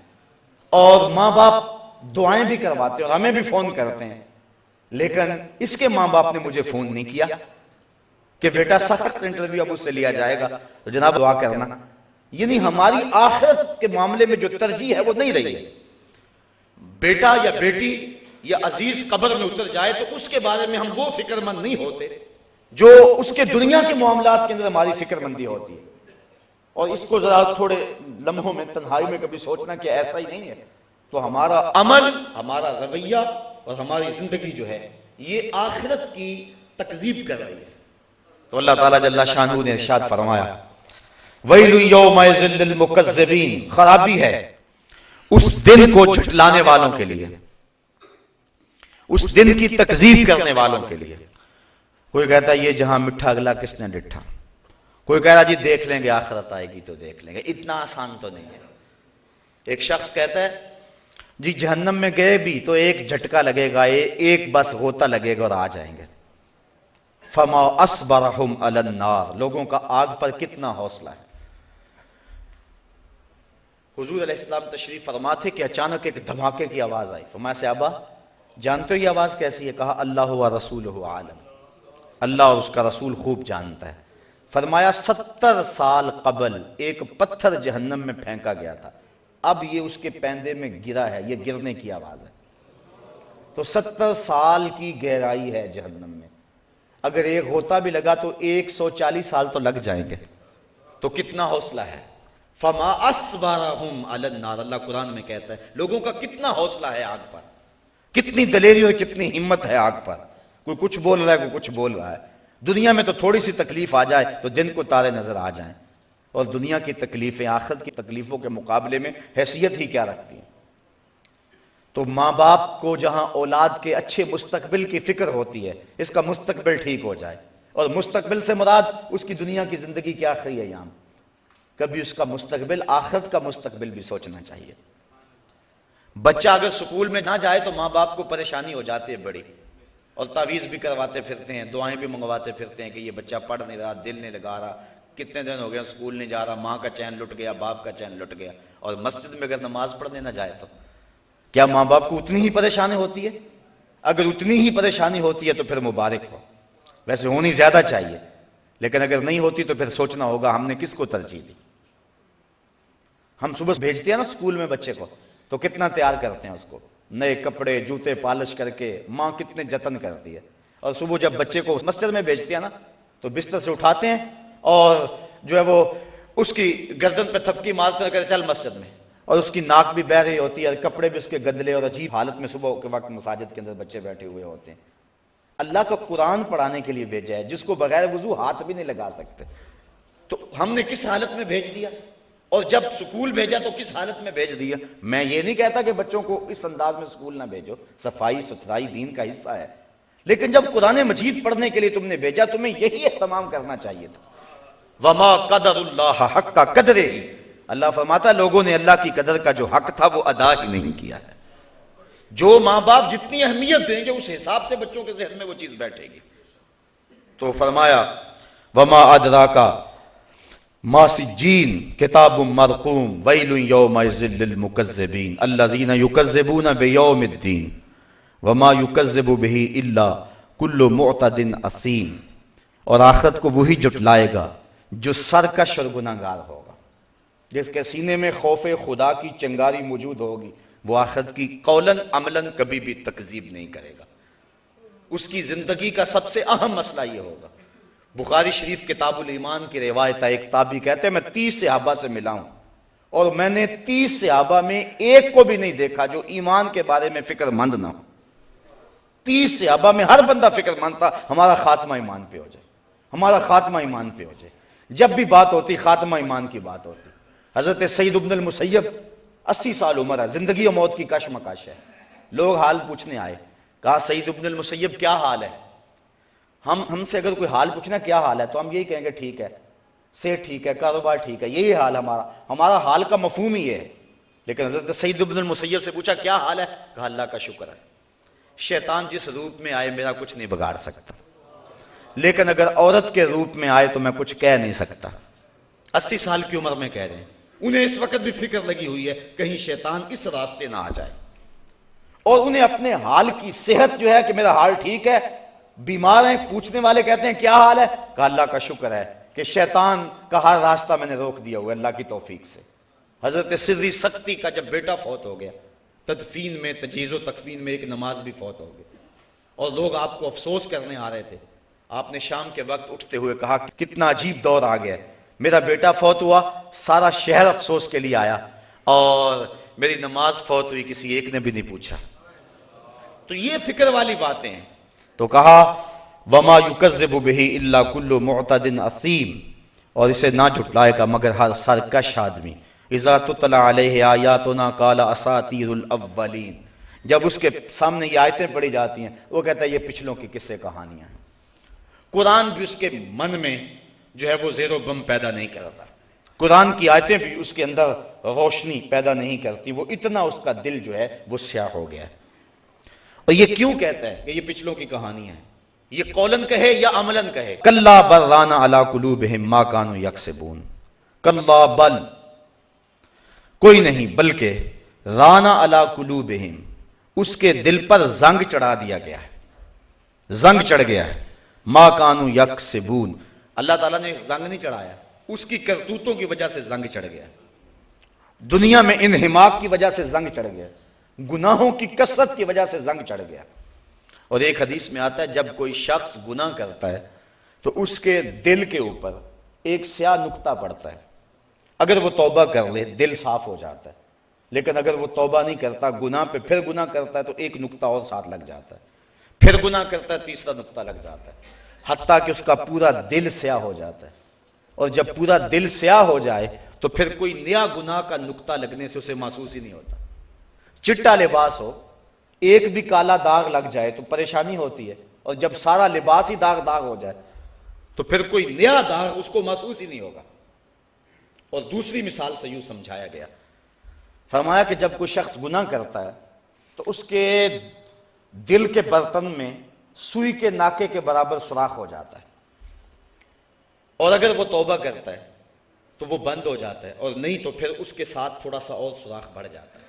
اور ماں باپ دعائیں بھی کرواتے ہیں اور ہمیں بھی فون کرتے ہیں، لیکن اس کے ماں باپ نے مجھے فون نہیں کیا کہ بیٹا سخت انٹرویو اب اس سے لیا جائے گا تو جناب دعا کرنا۔ یعنی ہماری آخرت کے معاملے میں جو ترجیح ہے وہ نہیں رہی ہے۔ بیٹا یا بیٹی یا عزیز قبر میں اتر جائے تو اس کے بارے میں ہم وہ فکر مند نہیں ہوتے جو اس کے دنیا کے معاملات کے اندر ہماری فکر مندی ہوتی ہے۔ اور اس کو ذرا تھوڑے لمحوں میں تنہائی میں کبھی سوچنا کہ ایسا ہی نہیں ہے تو ہمارا عمل، ہمارا رویہ اور ہماری زندگی جو ہے یہ آخرت کی تکذیب کر رہی ہے۔ تو اللہ تعالیٰ جل شانہ نے ارشاد فرمایا وَيْلٌ يَوْمَئِذٍ لِّلْمُكَذِّبِينَ، خرابی ہے اس دن کو جھٹلانے والوں کے لیے، اس دن کی تکذیب کرنے والوں کے لیے۔ کوئی کہتا ہے یہ جہاں مٹھا اگلا کس نے ڈٹھا، کوئی کہہ رہا جی دیکھ لیں گے آخرت آئے گی تو دیکھ لیں گے، اتنا آسان تو نہیں ہے۔ ایک شخص کہتا ہے جی جہنم میں گئے بھی تو ایک جھٹکا لگے گا، ایک بس غوطہ لگے گا اور آ جائیں گے۔ فما اصبرہم علی النار، لوگوں کا آگ پر کتنا حوصلہ ہے۔ حضور علیہ السلام تشریف فرما تھے کہ اچانک ایک دھماکے کی آواز آئی، فرمایا صحابہ جانتے ہو یہ آواز کیسی ہے؟ کہا اللہ و رسولہ عالم، اللہ اور اس کا رسول خوب جانتا ہے۔ فرمایا 70 سال قبل ایک پتھر جہنم میں پھینکا گیا تھا، اب یہ اس کے پیندے میں گرا ہے، یہ گرنے کی آواز ہے۔ تو 70 سال کی گہرائی ہے جہنم میں، اگر ایک غوطہ بھی لگا تو 140 سال تو لگ جائیں گے، تو کتنا حوصلہ ہے۔ فما اصبرہم علی النار، اللہ قرآن میں کہتا ہے لوگوں کا کتنا حوصلہ ہے آگ پر، کتنی دلیری اور کتنی ہمت ہے آگ پر۔ کوئی کچھ بول رہا ہے، کوئی کچھ بول رہا ہے۔ دنیا میں تو تھوڑی سی تکلیف آ جائے تو دن کو تارے نظر آ جائیں، اور دنیا کی تکلیفیں آخرت کی تکلیفوں کے مقابلے میں حیثیت ہی کیا رکھتی ہیں؟ تو ماں باپ کو جہاں اولاد کے اچھے مستقبل کی فکر ہوتی ہے، اس کا مستقبل ٹھیک ہو جائے، اور مستقبل سے مراد اس کی دنیا کی زندگی کے آخری ایام، کبھی اس کا مستقبل آخرت کا مستقبل بھی سوچنا چاہیے۔ بچہ اگر سکول میں نہ جائے تو ماں باپ کو پریشانی ہو جاتی ہے بڑی، اور تعویذ بھی کرواتے پھرتے ہیں، دعائیں بھی منگواتے پھرتے ہیں کہ یہ بچہ پڑھ نہیں رہا، دل نہیں لگا رہا، کتنے دن ہو گئے سکول نہیں جا رہا، ماں کا چین لٹ گیا، باپ کا چین لٹ گیا۔ اور مسجد میں اگر نماز پڑھنے نہ جائے تو کیا ماں باپ کو اتنی ہی پریشانی ہوتی ہے؟ اگر اتنی ہی پریشانی ہوتی ہے تو پھر مبارک ہو، ویسے ہونی زیادہ چاہیے، لیکن اگر نہیں ہوتی تو پھر سوچنا ہوگا ہم نے کس کو ترجیح دی۔ ہم صبح بھیجتے ہیں نا سکول میں بچے کو، تو کتنا تیار کرتے ہیں اس کو، نئے کپڑے جوتے پالش کر کے، ماں کتنے جتن کرتی ہے، اور صبح جب بچے کو مسجد میں بھیجتے ہیں نا تو بستر سے اٹھاتے ہیں اور جو ہے وہ اس کی گردن پہ تھپکی مارتے ہیں کہ چل مسجد میں، اور اس کی ناک بھی بہہ رہی ہوتی ہے، کپڑے بھی اس کے گندلے اور عجیب حالت میں صبح کے وقت مساجد کے اندر بچے بیٹھے ہوئے ہوتے ہیں۔ اللہ کا قرآن پڑھانے کے لیے بھیجا ہے، جس کو بغیر وضو ہاتھ بھی نہیں لگا سکتے، تو ہم نے کس حالت میں بھیج دیا؟ اور جب سکول بھیجا تو کس حالت میں بھیج دیا؟ میں یہ نہیں کہتا کہ بچوں کو اس انداز میں سکول نہ بھیجو، صفائی ستھرائی دین کا حصہ ہے، لیکن جب قرآن مجید پڑھنے کے لیے تم نے بھیجا تمہیں یہی اہتمام کرنا چاہیے تھا۔ وما قدر اللہ حق کا قدرے، اللہ فرماتا لوگوں نے اللہ کی قدر کا جو حق تھا وہ ادا ہی نہیں کیا ہے۔ جو ماں باپ جتنی اہمیت دیں گے اس حساب سے بچوں کے ذہن میں وہ چیز بیٹھے گی۔ تو فرمایا وما ادراک ما سجین کتاب مرقوم ویل یومئذ للمکذبین الذین یکذبون بیوم الدین وما یکذب بہ الا کل معتد اثیم، اور آخرت کو وہی جھٹلائے گا جو سرکش اور گناہگار ہوگا، جس کے سینے میں خوف خدا کی چنگاری موجود ہوگی، وہ آخرت کی قولاً عملاً کبھی بھی تکذیب نہیں کرے گا۔ اس کی زندگی کا سب سے اہم مسئلہ یہ ہوگا۔ بخاری شریف کتاب الایمان کی روایت ہے، ایک تابعی کہتے ہیں میں 30 صحابہ سے ملا ہوں اور میں نے 30 صحابہ میں ایک کو بھی نہیں دیکھا جو ایمان کے بارے میں فکر مند نہ ہو۔ 30 صحابہ میں ہر بندہ فکر مند تھا ہمارا خاتمہ ایمان پہ ہو جائے، ہمارا خاتمہ ایمان پہ ہو جائے۔ جب بھی بات ہوتی خاتمہ ایمان کی بات ہوتی۔ حضرت سعید بن المسیب 80 سال عمر ہے، زندگی و موت کی کشمکش ہے، لوگ حال پوچھنے آئے، کہا سعید بن المسیب کیا حال ہے؟ ہم سے اگر کوئی حال پوچھنا کیا حال ہے تو ہم یہی کہیں گے ٹھیک ہے، صحت ٹھیک ہے، کاروبار ٹھیک ہے، یہی حال ہمارا حال کا مفہوم ہی ہے۔ لیکن حضرت سعید بن المسیب سے پوچھا کیا حال ہے؟ کہا اللہ کا شکر ہے، شیطان جس روپ میں آئے میرا کچھ نہیں بگاڑ سکتا، لیکن اگر عورت کے روپ میں آئے تو میں کچھ کہہ نہیں سکتا۔ 80 سال کی عمر میں کہہ رہے ہیں، انہیں اس وقت بھی فکر لگی ہوئی ہے کہیں شیطان اس راستے نہ آ جائے، اور انہیں اپنے حال کی صحت جو ہے کہ میرا حال ٹھیک ہے، بیمار ہیں، پوچھنے والے کہتے ہیں کیا حال ہے؟ کہا اللہ کا شکر ہے کہ شیطان کا ہر راستہ میں نے روک دیا ہوا اللہ کی توفیق سے۔ حضرت سری سکتی کا جب بیٹا فوت ہو گیا، تدفین میں تجہیز و تکفین میں ایک نماز بھی فوت ہو گئی، اور لوگ آپ کو افسوس کرنے آ رہے تھے۔ آپ نے شام کے وقت اٹھتے ہوئے کہا کتنا عجیب دور آ گیا، میرا بیٹا فوت ہوا، سارا شہر افسوس کے لیے آیا، اور میری نماز فوت ہوئی کسی ایک نے بھی نہیں پوچھا۔ تو یہ فکر والی باتیں ہیں۔ تو کہا وما یکذب بہ الا کل معتد اثیم، اور اسے نہ جھٹلائے گا مگر ہر سرکش آدمی۔ اذا تتلی علیہ آیاتنا قال اساطیر الاولین، جب اس کے سامنے یہ آیتیں پڑھی جاتی ہیں وہ کہتا ہے یہ پچھلوں کی قصے کہانیاں ہیں۔ قرآن بھی اس کے من میں جو ہے وہ زیر و بم پیدا نہیں کرتا، قرآن کی آیتیں بھی اس کے اندر روشنی پیدا نہیں کرتی، وہ اتنا اس کا دل جو ہے وہ سیاہ ہو گیا ہے۔ اور یہ کیوں کہتا ہے کہ یہ پچھلوں کی کہانی ہے؟ یہ قولن کہے یا عملن کہے؟ کلا بل ران علی قلوبہم ما کانوا یکسبون، کلا بل کوئی نہیں بلکہ ران علی قلوبہم اس کے دل پر زنگ چڑھا دیا گیا ہے، زنگ چڑھ گیا ہے، ما کانوا یکسبون، اللہ تعالیٰ نے زنگ نہیں چڑھایا، اس کی کرتوتوں کی وجہ سے زنگ چڑھ گیا، دنیا میں انہماک کی وجہ سے زنگ چڑھ گیا، گناہوں کی کثرت کی وجہ سے زنگ چڑھ گیا۔ اور ایک حدیث میں آتا ہے جب کوئی شخص گناہ کرتا ہے تو اس کے دل کے اوپر ایک سیاہ نقطہ پڑتا ہے، اگر وہ توبہ کر لے دل صاف ہو جاتا ہے، لیکن اگر وہ توبہ نہیں کرتا گناہ پہ پھر گناہ کرتا ہے تو ایک نقطہ اور ساتھ لگ جاتا ہے، پھر گناہ کرتا ہے تیسرا نقطہ لگ جاتا ہے، حتیٰ کہ اس کا پورا دل سیاہ ہو جاتا ہے۔ اور جب پورا دل سیاہ ہو جائے تو پھر کوئی نیا گناہ کا نقطہ لگنے سے اسے محسوس ہی نہیں ہوتا۔ چٹا لباس ہو، ایک بھی کالا داغ لگ جائے تو پریشانی ہوتی ہے، اور جب سارا لباس ہی داغ داغ ہو جائے تو پھر کوئی نیا داغ اس کو محسوس ہی نہیں ہوگا۔ اور دوسری مثال سے یوں سمجھایا گیا، فرمایا کہ جب کوئی شخص گناہ کرتا ہے تو اس کے دل کے برتن میں سوئی کے ناکے کے برابر سوراخ ہو جاتا ہے، اور اگر وہ توبہ کرتا ہے تو وہ بند ہو جاتا ہے، اور نہیں تو پھر اس کے ساتھ تھوڑا سا اور سوراخ بڑھ جاتا ہے،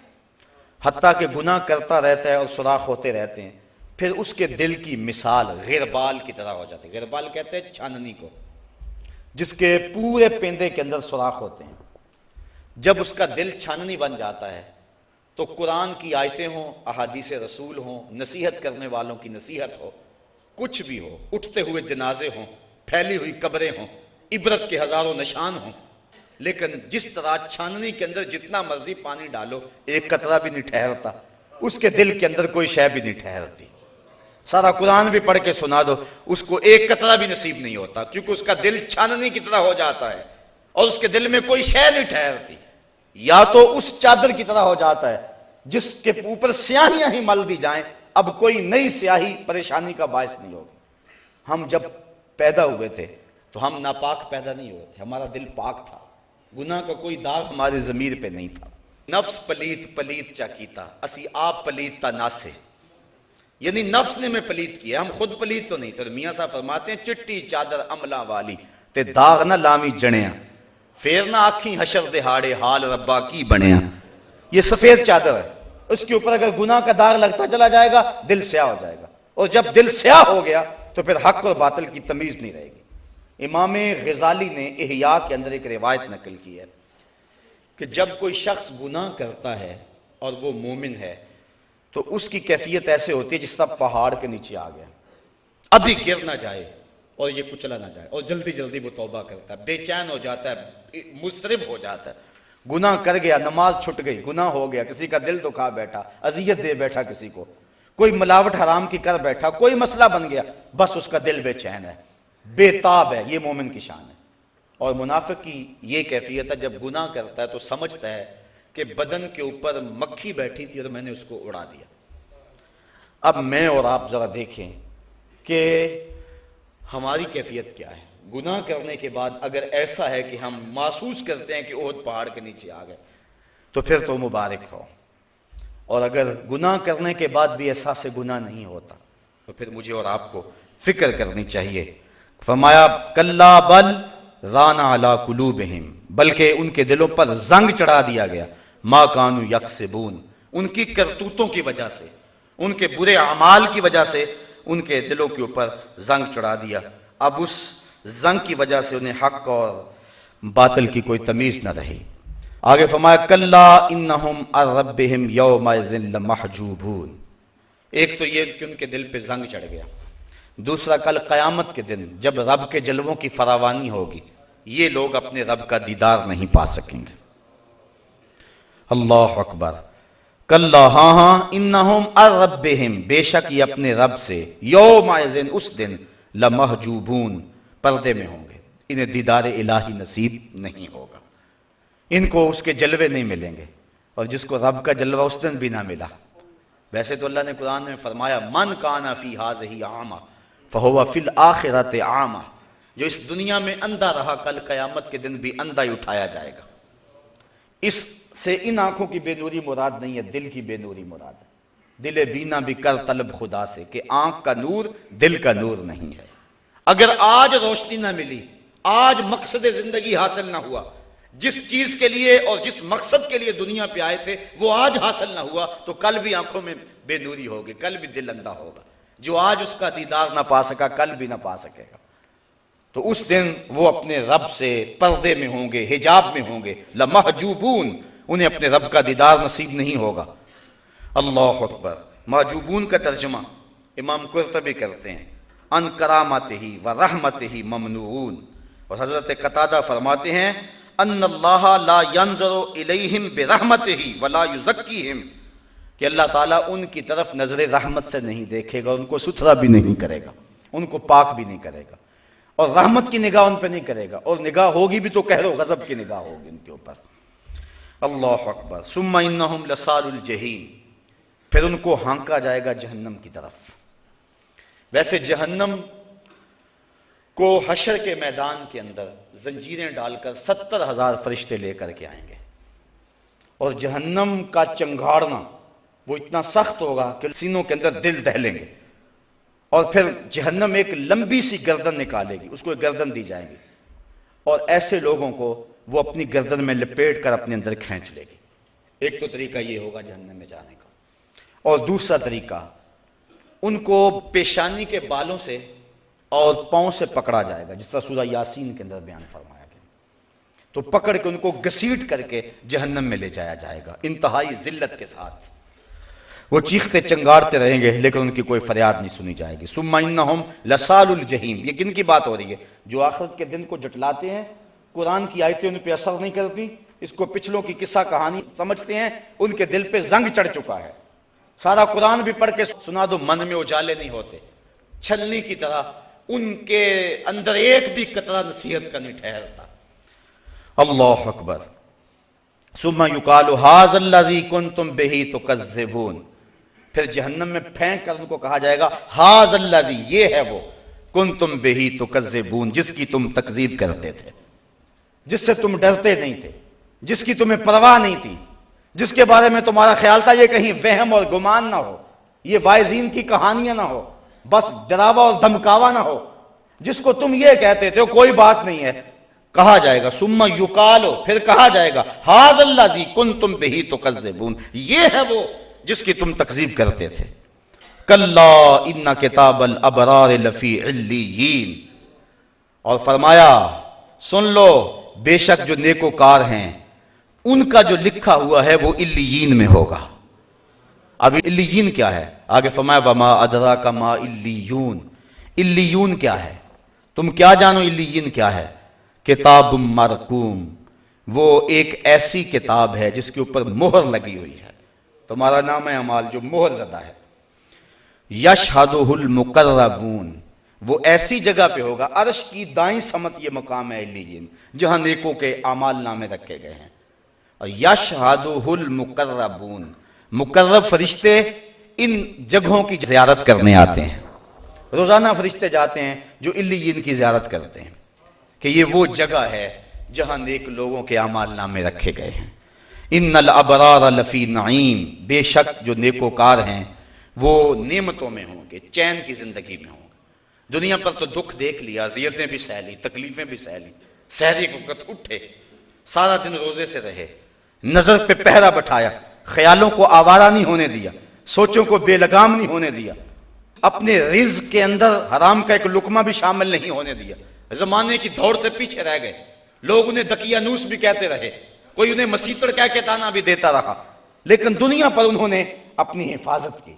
حتیٰ کہ گناہ کرتا رہتا ہے اور سوراخ ہوتے رہتے ہیں۔ پھر اس کے دل کی مثال غربال کی طرح ہو جاتی ہے۔ غربال کہتے ہیں چھاننی کو، جس کے پورے پیندے کے اندر سوراخ ہوتے ہیں۔ جب اس کا دل چھاننی بن جاتا ہے تو قرآن کی آیتیں ہوں، احادیث رسول ہوں، نصیحت کرنے والوں کی نصیحت ہو، کچھ بھی ہو، اٹھتے ہوئے جنازے ہوں، پھیلی ہوئی قبریں ہوں، عبرت کے ہزاروں نشان ہوں، لیکن جس طرح چھاننی کے اندر جتنا مرضی پانی ڈالو ایک قطرہ بھی نہیں ٹھہرتا، اس کے دل کے اندر کوئی شے بھی نہیں ٹھہرتی۔ سارا قرآن بھی پڑھ کے سنا دو، اس کو ایک قطرہ بھی نصیب نہیں ہوتا، کیونکہ اس کا دل چھاننی کی طرح ہو جاتا ہے اور اس کے دل میں کوئی شے نہیں ٹھہرتی۔ یا تو اس چادر کی طرح ہو جاتا ہے جس کے اوپر سیاہیاں ہی مل دی جائیں، اب کوئی نئی سیاہی پریشانی کا باعث نہیں ہوگی۔ ہم جب پیدا ہوئے تھے تو ہم ناپاک پیدا نہیں ہوئے تھے، ہمارا دل پاک تھا، گناہ کا کوئی داغ ہمارے ضمیر پہ نہیں تھا۔ نفس پلیت پلیت چا کیتا، اسی آپ پلیت تا ناسے، یعنی نفس نے میں پلیت کیا، ہم خود پلیت تو نہیں تھے۔ میاں صاحب فرماتے ہیں چٹی چادر عملہ والی تے داغ نہ لامی جنیاں، پھر نہ آکھیں حشر دہاڑے حال ربا کی بنیاں۔ یہ سفید چادر ہے، اس کے اوپر اگر گناہ کا داغ لگتا چلا جائے گا دل سیاہ ہو جائے گا، اور جب دل سیاہ ہو گیا تو پھر حق اور باطل کی تمیز نہیں رہے گی۔ امام غزالی نے احیاء کے اندر ایک روایت نقل کی ہے کہ جب کوئی شخص گناہ کرتا ہے اور وہ مومن ہے تو اس کی کیفیت ایسے ہوتی ہے جس طرح پہاڑ کے نیچے آ گیا، ابھی گر نہ جائے اور یہ کچلا نہ جائے، اور جلدی جلدی وہ توبہ کرتا ہے، بے چین ہو جاتا ہے، مضطرب ہو جاتا ہے۔ گناہ کر گیا، نماز چھٹ گئی، گناہ ہو گیا، کسی کا دل دکھا بیٹھا، اذیت دے بیٹھا، کسی کو کوئی ملاوٹ حرام کی کر بیٹھا، کوئی مسئلہ بن گیا، بس اس کا دل بے چین ہے، بے تاب ہے۔ یہ مومن کی شان ہے۔ اور منافق کی یہ کیفیت ہے، جب گناہ کرتا ہے تو سمجھتا ہے کہ بدن کے اوپر مکھی بیٹھی تھی اور میں نے اس کو اڑا دیا۔ اب میں اور آپ ذرا دیکھیں کہ ہماری کیفیت کیا ہے گناہ کرنے کے بعد۔ اگر ایسا ہے کہ ہم محسوس کرتے ہیں کہ احد پہاڑ کے نیچے آ گئے تو پھر تو مبارک ہو، اور اگر گناہ کرنے کے بعد بھی احساس گناہ نہیں ہوتا تو پھر مجھے اور آپ کو فکر کرنی چاہیے۔ فرمایا کلا بل ران علی قلوبہم، بلکہ ان کے دلوں پر زنگ چڑھا دیا گیا، ما کانوا یکسبون، ان کی کرتوتوں کی وجہ سے، ان کے برے اعمال کی وجہ سے ان کے دلوں کے اوپر زنگ چڑھا دیا۔ اب اس زنگ کی وجہ سے انہیں حق اور باطل کی کوئی تمیز نہ رہی۔ آگے فرمایا کلا انہم عن ربہم یومئذ لمحجوبون، ایک تو یہ کہ ان کے دل پہ زنگ چڑھ گیا، دوسرا کل قیامت کے دن جب رب کے جلووں کی فراوانی ہوگی یہ لوگ اپنے رب کا دیدار نہیں پا سکیں گے۔ اللہ اکبر۔ کلا ہاں ہاں انہم عن ربہم، بے شک یہ اپنے رب سے، یومئذ اس دن، لمحجوبون پردے میں ہوں گے، انہیں دیدار الہی نصیب نہیں ہوگا، ان کو اس کے جلوے نہیں ملیں گے، اور جس کو رب کا جلوہ اس دن بھی نہ ملا۔ ویسے تو اللہ نے قرآن میں فرمایا من کان فی ہذہ اعمی فہو فی الآخرۃ اعمی، جو اس دنیا میں اندھا رہا کل قیامت کے دن بھی اندھا ہی اٹھایا جائے گا۔ اس سے ان آنکھوں کی بے نوری مراد نہیں ہے، دل کی بے نوری مراد ہے۔ دل بینا بھی کر طلب خدا سے، کہ آنکھ کا نور دل کا نور نہیں ہے۔ اگر آج روشنی نہ ملی، آج مقصد زندگی حاصل نہ ہوا، جس چیز کے لیے اور جس مقصد کے لیے دنیا پہ آئے تھے وہ آج حاصل نہ ہوا تو کل بھی آنکھوں میں بے نوری ہوگی، کل بھی دل اندھا ہوگا۔ جو آج اس کا دیدار نہ پا سکا کل بھی نہ پا سکے گا۔ تو اس دن وہ اپنے رب سے پردے میں ہوں گے، حجاب میں ہوں گے، لمحجوبون، انہیں اپنے رب کا دیدار نصیب نہیں ہوگا۔ اللہ اکبر۔ محجوبون کا ترجمہ امام قرطبی کرتے ہیں ان کرامتہ و رحمتہ ممنوعون، اور حضرت قتادہ فرماتے ہیں ان اللہ لا ينظر الیہم برحمتہ ولا یزکیہم، کہ اللہ تعالیٰ ان کی طرف نظر رحمت سے نہیں دیکھے گا، ان کو ستھرا بھی نہیں کرے گا، ان کو پاک بھی نہیں کرے گا۔ اور رحمت کی نگاہ ان پہ نہیں کرے گا، اور نگاہ ہوگی بھی تو قہر و غضب کی نگاہ ہوگی ان کے اوپر۔ اللہ اکبر۔ ثم انہم لصال الجحیم، پھر ان کو ہانکا جائے گا جہنم کی طرف۔ ویسے جہنم کو حشر کے میدان کے اندر زنجیریں ڈال کر 70,000 فرشتے لے کر کے آئیں گے، اور جہنم کا چنگھاڑنا وہ اتنا سخت ہوگا کہ سینوں کے اندر دل دہلیں گے، اور پھر جہنم ایک لمبی سی گردن نکالے گی، اس کو ایک گردن دی جائے گی، اور ایسے لوگوں کو وہ اپنی گردن میں لپیٹ کر اپنے اندر کھینچ لے گی۔ ایک تو طریقہ یہ ہوگا جہنم میں جانے کا، اور دوسرا طریقہ ان کو پیشانی کے بالوں سے اور پاؤں سے پکڑا جائے گا، جس طرح سورہ یاسین کے اندر بیان فرمایا گیا، تو پکڑ کے ان کو گھسیٹ کر کے جہنم میں لے جایا جائے گا انتہائی ذلت کے ساتھ۔ وہ چیختے چنگارتے رہیں گے لیکن ان کی کوئی فریاد نہیں سنی جائے گی۔ ثم انہم لصال الجحیم، یہ کن کی بات ہو رہی ہے؟ جو آخرت کے دن کو جٹلاتے ہیں، قرآن کی آیتیں ان پہ اثر نہیں کرتی، اس کو پچھلوں کی قصہ کہانی سمجھتے ہیں، ان کے دل پہ زنگ چڑھ چکا ہے۔ سارا قرآن بھی پڑھ کے سنا دو، من میں اجالے نہیں ہوتے، چھلنی کی طرح ان کے اندر ایک بھی قطرہ نصیحت کا نہیں ٹھہرتا۔ اللہ اکبر۔ ثم یقال ھذا الذی کنتم بہ تکذبون، پھر جہنم میں پھینک کر ان کو کہا جائے گا ھذا الذی، یہ ہے وہ، کنتم بہ تکذبون، جس کی تم تکذیب کرتے تھے، جس سے تم ڈرتے نہیں تھے، جس کی تمہیں پرواہ نہیں تھی، جس کے بارے میں تمہارا خیال تھا یہ کہیں وہم اور گمان نہ ہو، یہ واعظین کی کہانیاں نہ ہو، بس ڈراوا اور دھمکاوا نہ ہو، جس کو تم یہ کہتے تھے کوئی بات نہیں ہے، کہا جائے گا ثم یقالو، پھر کہا جائے گا ھذا الذی کنتم بہ تکذبون، یہ ہے وہ جس کی تم تکذیب کرتے تھے۔ کلا ان کتاب الابرار لفی علیین، اور فرمایا سن لو بے شک جو نیکوکار ہیں ان کا جو لکھا ہوا ہے وہ علیین میں ہوگا۔ اب علیین کیا ہے؟ آگے فرمایا وما ادراک ما علیون، علیون کیا ہے؟ تم کیا جانو علیین کیا ہے؟ کتاب مرقوم، وہ ایک ایسی کتاب ہے جس کے اوپر مہر لگی ہوئی ہے، تمہارا نام اعمال جو مہر زدہ ہے۔ یشہدہ المقربون، وہ ایسی جگہ پہ ہوگا، عرش کی دائیں سمت یہ مقام ہے علیین، جہاں نیکوں کے اعمال نامے رکھے گئے ہیں۔ اور یشہدہ المقربون، مقرب فرشتے ان جگہوں کی زیارت کرنے آتے ہیں، روزانہ فرشتے جاتے ہیں جو علیین کی زیارت کرتے ہیں کہ یہ وہ جگہ ہے جہاں نیک لوگوں کے اعمال نامے رکھے گئے ہیں۔ ان الابرار لفی نعیم، بے شک جو نیکوکار ہیں وہ نعمتوں میں ہوں گے، چین کی زندگی میں ہوں گے۔ دنیا پر تو دکھ دیکھ لیا، اذیتیں بھی سہ لی، تکلیفیں بھی سہ لی، سحری کے وقت اٹھے، سارا دن روزے سے رہے، نظر پہ پہرا بٹھایا، خیالوں کو آوارہ نہیں ہونے دیا، سوچوں کو بے لگام نہیں ہونے دیا، اپنے رزق کے اندر حرام کا ایک لقمہ بھی شامل نہیں ہونے دیا، زمانے کی دوڑ سے پیچھے رہ گئے، لوگ انہیں دقیانوس بھی کہتے رہے، کوئی انہیں مسیطر کہہ کے تانا بھی دیتا رہا، لیکن دنیا پر انہوں نے اپنی حفاظت کی۔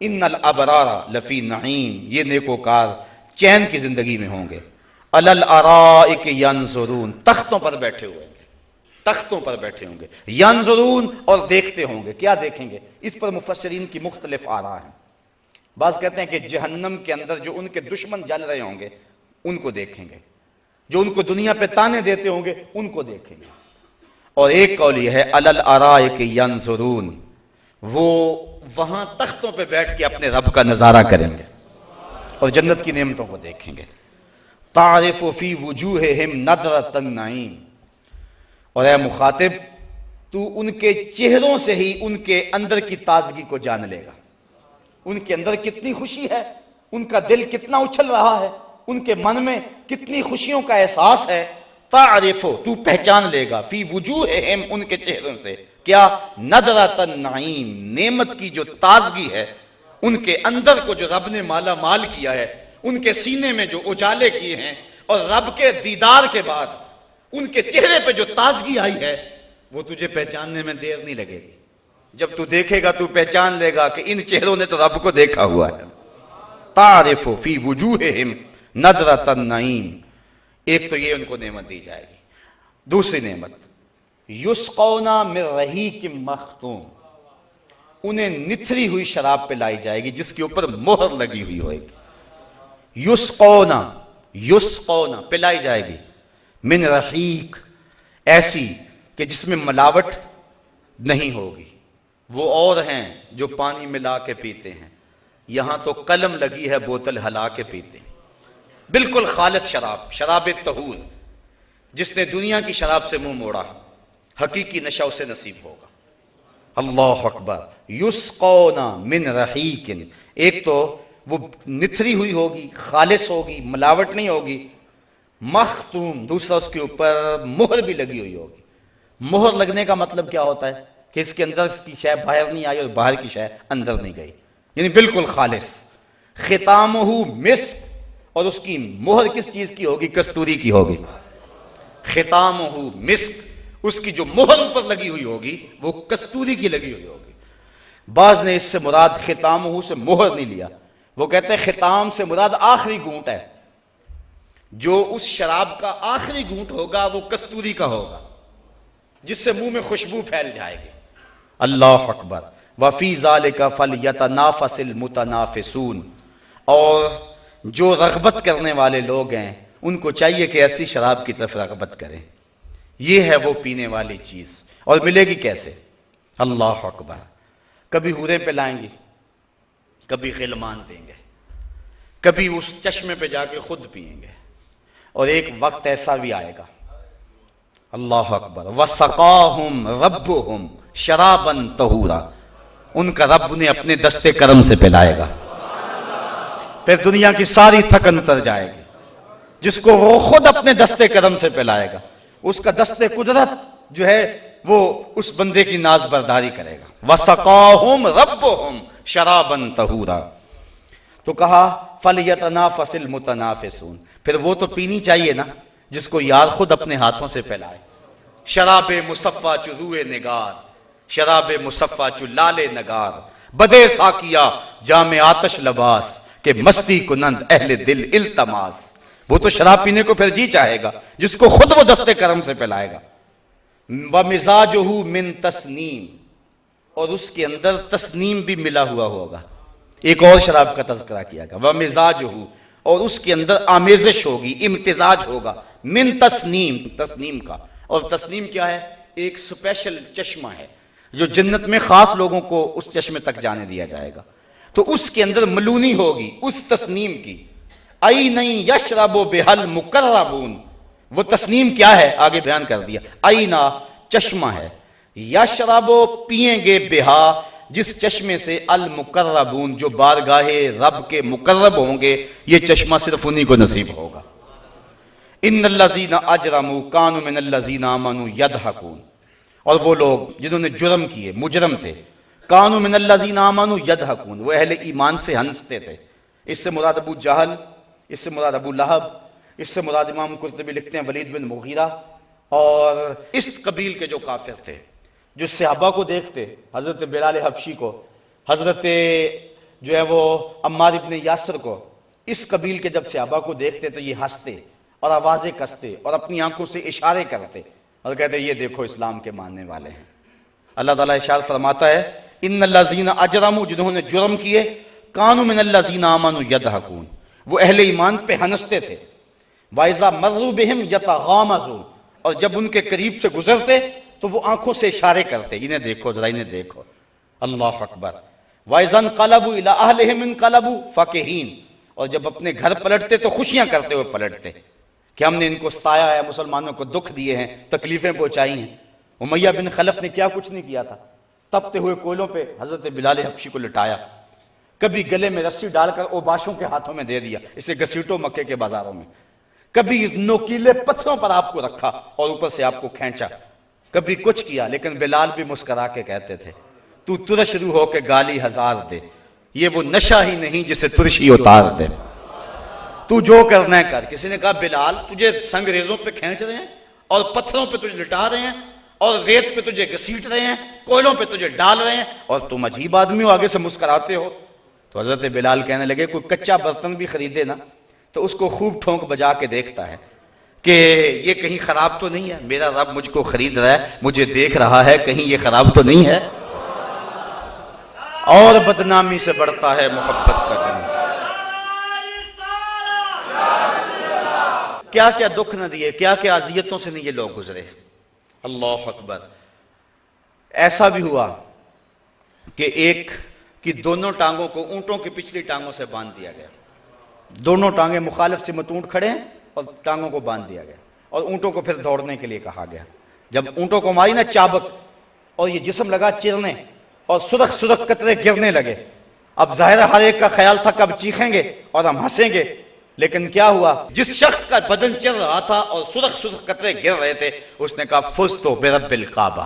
ان الابرار لفی نعیم، یہ نیکوکار چین کی زندگی میں ہوں گے۔ علی الارائک ینظرون، تختوں پر بیٹھے ہوئے ہیں، تختوں پر بیٹھے ہوں گے، ینظرون، اور دیکھتے ہوں گے۔ کیا دیکھیں گے؟ اس پر مفسرین کی مختلف آراء ہیں۔ بعض کہتے ہیں کہ جہنم کے اندر جو ان کے دشمن جل رہے ہوں گے ان کو دیکھیں گے، جو ان کو دنیا پہ تانے دیتے ہوں گے ان کو دیکھیں گے، اور ایک قول یہ ہے علی الارائک ینظرون، وہ وہاں تختوں پہ بیٹھ کے اپنے رب کا نظارہ کریں گے اور جنت کی نعمتوں کو دیکھیں گے۔ تعرف فی وجوہہم نضرۃ النعیم، اور اے مخاطب تو ان کے چہروں سے ہی ان کے اندر کی تازگی کو جان لے گا، ان کے اندر کتنی خوشی ہے، ان کا دل کتنا اچھل رہا ہے، ان کے من میں کتنی خوشیوں کا احساس ہے۔ تعرف، تو پہچان لے گا، فی وجوہہم، ان کے چہروں سے، کیا؟ نضرۃ النعیم، نعمت کی جو تازگی ہے، ان کے اندر کو جو رب نے مالا مال کیا ہے، ان کے سینے میں جو اجالے کیے ہیں، اور رب کے دیدار کے بعد ان کے چہرے پہ جو تازگی آئی ہے، وہ تجھے پہچاننے میں دیر نہیں لگے گی۔ جب تو دیکھے گا تو پہچان لے گا کہ ان چہروں نے تو رب کو دیکھا ہوا ہے۔ تعرف فی وجوہہم نضرۃ النعیم، ایک تو یہ ان کو نعمت دی جائے گی۔ دوسری نعمت یسقون من رحیق مختوم، انہیں نتھری ہوئی شراب پلائی جائے گی جس کے اوپر مہر لگی ہوئی ہوئے گی۔ یسقون، یسقون پلائی جائے گی، من رحیق ایسی کہ جس میں ملاوٹ نہیں ہوگی. وہ اور ہیں جو پانی ملا کے پیتے ہیں، یہاں تو قلم لگی ہے بوتل ہلا کے پیتے ہیں. بالکل خالص شراب، شراب طہور. جس نے دنیا کی شراب سے منہ موڑا حقیقی نشہ اسے نصیب ہوگا. اللہ اکبر. یسقون من رحیق، ایک تو وہ نتھری ہوئی ہوگی، خالص ہوگی، ملاوٹ نہیں ہوگی. مختوم، دوسرا اس کے اوپر مہر بھی لگی ہوئی ہوگی. مہر لگنے کا مطلب کیا ہوتا ہے کہ اس کے اندر کی شے باہر نہیں آئی اور باہر کی شے اندر نہیں گئی، یعنی بالکل خالص. ختامہ مسک، اور اس کی مہر کس چیز کی ہوگی؟ کستوری کی ہوگی. ختامہ مسک، اس کی جو مہر اوپر لگی ہوئی ہوگی وہ کستوری کی لگی ہوئی ہوگی. بعض نے اس سے مراد ختامہ سے مہر نہیں لیا، وہ کہتے ہیں ختام سے مراد آخری گھونٹ ہے. جو اس شراب کا آخری گھونٹ ہوگا وہ کستوری کا ہوگا، جس سے منہ میں خوشبو پھیل جائے گی. اللہ اکبر. وفی ذالک فلیتنافس المتنافسون، اور جو رغبت کرنے والے لوگ ہیں ان کو چاہیے کہ ایسی شراب کی طرف رغبت کریں. یہ ہے وہ پینے والی چیز. اور ملے گی کیسے؟ اللہ اکبر. کبھی حوریں پہ لائیں گی، کبھی غلمان دیں گے، کبھی اس چشمے پہ جا کے خود پئیں گے. اور ایک وقت ایسا بھی آئے گا، اللہ اکبر، وَسَقَاهُمْ رَبُّهُمْ شَرَابًا طَهُورًا، ان کا رب انہیں اپنے دستے کرم سے پلائے گا. پھر دنیا کی ساری تھکن اتر جائے گی. جس کو وہ خود اپنے دستے کرم سے پلائے گا، اس کا دستے قدرت جو ہے وہ اس بندے کی ناز برداری کرے گا. وَسَقَاهُمْ رَبُّهُمْ شَرَابًا طَهُورًا. تو کہا فَلْيَتَنَافَسِ الْمُتَنَافِسُونَ، پھر وہ تو پینی چاہیے نا جس کو یار خود اپنے ہاتھوں سے پلائے. شراب مصفا چو روئے نگار، شراب مصفا چو لالے نگار، بدے ساکیا جام آتش لباس، کہ مستی کنند اہل دل التماس. وہ تو شراب پینے کو پھر جی چاہے گا جس کو خود وہ دستے کرم سے پلائے گا. وَمِزَاجُهُ مِن تسنیم، اور اس کے اندر تسنیم بھی ملا ہوا ہوگا. ایک اور شراب کا تذکرہ کیا گیا، وَمِزَاجُهُ، اور اس کے اندر آمیزش ہوگی، امتزاج ہوگا، من تسنیم، تسنیم کا. اور تسنیم کیا ہے؟ ایک سپیشل چشمہ ہے جو جنت میں خاص لوگوں کو اس چشمے تک جانے دیا جائے گا. تو اس کے اندر ملونی ہوگی اس تسنیم کی. عَيْنًا يَشْرَبُ بِهَا الْمُقَرَّبُونَ، وہ تسنیم کیا ہے آگے بیان کر دیا. عَيْنًا چشمہ ہے، یشرب پئیں گے بہا جس چشمے سے المقربون جو بارگاہ رب کے مقرب ہوں گے، یہ چشمہ صرف انہی کو نصیب ہوگا. ان الذین اجرموا کانوا من الذین آمنوا یضحکون، اور وہ لوگ جنہوں نے جرم کیے، مجرم تھے، کانوا من الذین آمنوا یضحکون، وہ اہل ایمان سے ہنستے تھے. اس سے مراد ابو جہل، اس سے مراد ابو لہب، اس سے مراد امام قرطبی لکھتے ہیں ولید بن مغیرہ، اور اس قبیل کے جو کافر تھے جو صحابہ کو دیکھتے، حضرت بلال حبشی کو، حضرت جو ہے وہ عمار ابن یاسر کو، اس قبیل کے جب صحابہ کو دیکھتے تو یہ ہنستے اور آوازیں کستے اور اپنی آنکھوں سے اشارے کرتے اور کہتے یہ دیکھو اسلام کے ماننے والے ہیں. اللہ تعالیٰ ارشاد فرماتا ہے ان الذین اجرموا، جنہوں نے جرم کیے، کانوا من الذین آمنوا یضحکون، وہ اہل ایمان پہ ہنستے تھے. وَإِذَا مَرُّوا بِهِمْ يَتَغَامَزُونَ، اور جب ان کے قریب سے گزرتے تو وہ آنکھوں سے اشارے کرتے، انہیں دیکھو ذرا، انہیں دیکھو. اللہ اکبر. وَإِذَا انقلبوا إِلَىٰ أَهْلِهِمْ انقلبوا فَكِهِينَ، اور جب اپنے گھر پلٹتے تو خوشیاں کرتے ہوئے پلٹتے کہ ہم نے ان کو ستایا ہے، مسلمانوں کو دکھ دیے ہیں، تکلیفیں پہنچائی ہیں. امیہ بن خلف نے کیا کچھ نہیں کیا تھا، تپتے ہوئے کوئلوں پہ حضرت بلال حبشی کو لٹایا، کبھی گلے میں رسی ڈال کر اوباشوں کے ہاتھوں میں دے دیا، اسے گھسیٹو مکے کے بازاروں میں، کبھی نوکیلے پتھروں پر آپ کو رکھا اور اوپر سے آپ کو کھینچا، کبھی کچھ کیا. لیکن بلال بھی مسکرا کے کہتے تھے تو ترش روح ہو کے گالی ہزار دے، یہ وہ نشہ ہی نہیں جسے ترشی اتار دے، تو جو کرنا ہے کر. کسی نے کہا بلال تجھے سنگریزوں پہ کھینچ رہے ہیں اور پتھروں پہ تجھے لٹا رہے ہیں اور ریت پہ تجھے گھسیٹ رہے ہیں، کوئلوں پہ تجھے ڈال رہے ہیں، اور تم عجیب آدمی ہو آگے سے مسکراتے ہو. تو حضرت بلال کہنے لگے کوئی کچا برتن بھی خریدے نا تو اس کو خوب ٹھونک بجا کے دیکھتا ہے کہ یہ کہیں خراب تو نہیں ہے، میرا رب مجھ کو خرید رہا ہے، مجھے دیکھ رہا ہے، کہیں یہ خراب تو نہیں ہے. اور بدنامی سے بڑھتا ہے محبت کا جنم. کیا کیا دکھ نہ دیے، کیا کیا اذیتوں سے نہیں یہ لوگ گزرے. اللہ اکبر. ایسا بھی ہوا کہ ایک کی دونوں ٹانگوں کو اونٹوں کی پچھلی ٹانگوں سے باندھ دیا گیا. دونوں ٹانگیں مخالف سمت اونٹ کھڑے ہیں اور ٹانگوں کو باندھ دیا گیا اور اونٹوں کو پھر دوڑنے کے لیے کہا گیا. جب اونٹوں کو ماری نا چابک اور یہ جسم لگا چرنے اور سرخ سرخ قطرے گرنے لگے. اب ظاہر ہر ایک کا خیال تھا کب چیخیں گے اور ہم ہنسیں گے، لیکن کیا ہوا، جس شخص کا بدن چل رہا تھا اور سرخ سرخ قطرے گر رہے تھے اس نے کہا فزتو برب الکعبہ،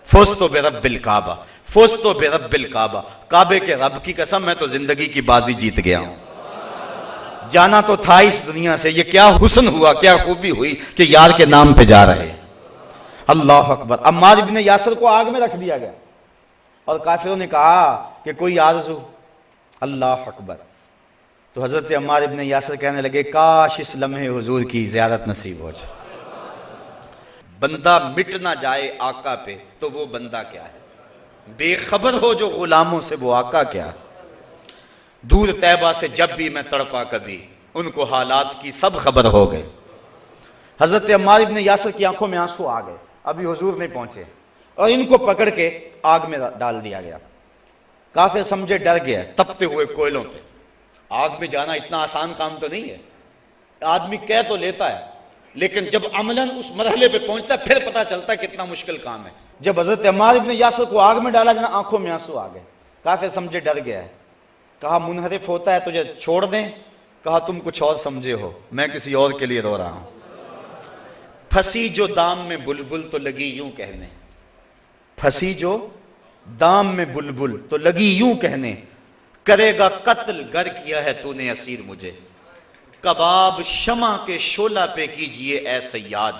فزتو برب الکعبہ، فزتو برب الکعبہ، کعبے کے رب کی قسم میں تو زندگی کی بازی جیت گیا ہوں. جانا تو تھا اس دنیا سے، یہ کیا حسن ہوا، کیا خوبی ہوئی کہ یار کے نام پہ جا رہے. اللہ اکبر. عمار ابن یاسر کو آگ میں رکھ دیا گیا اور کافروں نے کہا کہ کوئی آرزو. اللہ اکبر. تو حضرت عمار ابن یاسر کہنے لگے کاش اس لمحے حضور کی زیارت نصیب ہو جائے. بندہ مٹ نہ جائے آقا پہ تو وہ بندہ کیا ہے، بے خبر ہو جو غلاموں سے وہ آقا کیا. دور طیبہ سے جب بھی میں تڑپا کبھی ان کو حالات کی سب خبر ہو گئے. حضرت عمار ابن یاسر کی آنکھوں میں آنسو آ گئے، ابھی حضور نہیں پہنچے اور ان کو پکڑ کے آگ میں ڈال دیا گیا. کافر سمجھے ڈر گیا. تپتے ہوئے کوئلوں پہ آگ میں جانا اتنا آسان کام تو نہیں ہے. آدمی کہہ تو لیتا ہے لیکن جب عملاً اس مرحلے پہ پہنچتا ہے پھر پتہ چلتا ہے کتنا مشکل کام ہے. جب حضرت عمار ابن یاسر کو آگ میں ڈالا جنا آنکھوں میں آنسو آ گئے. کافر سمجھے ڈر گیا ہے. کہا منحرف ہوتا ہے تجھے چھوڑ دیں. کہا تم کچھ اور سمجھے ہو، میں کسی اور کے لیے رو رہا ہوں. پھنسی جو دام میں بلبل تو لگی یوں کہنے، پھنسی جو دام میں بلبل تو لگی یوں کہنے، کرے گا قتل گر کیا ہے تو نے اسیر مجھے، کباب شمع کے شعلہ پہ کیجئے اے سیاد،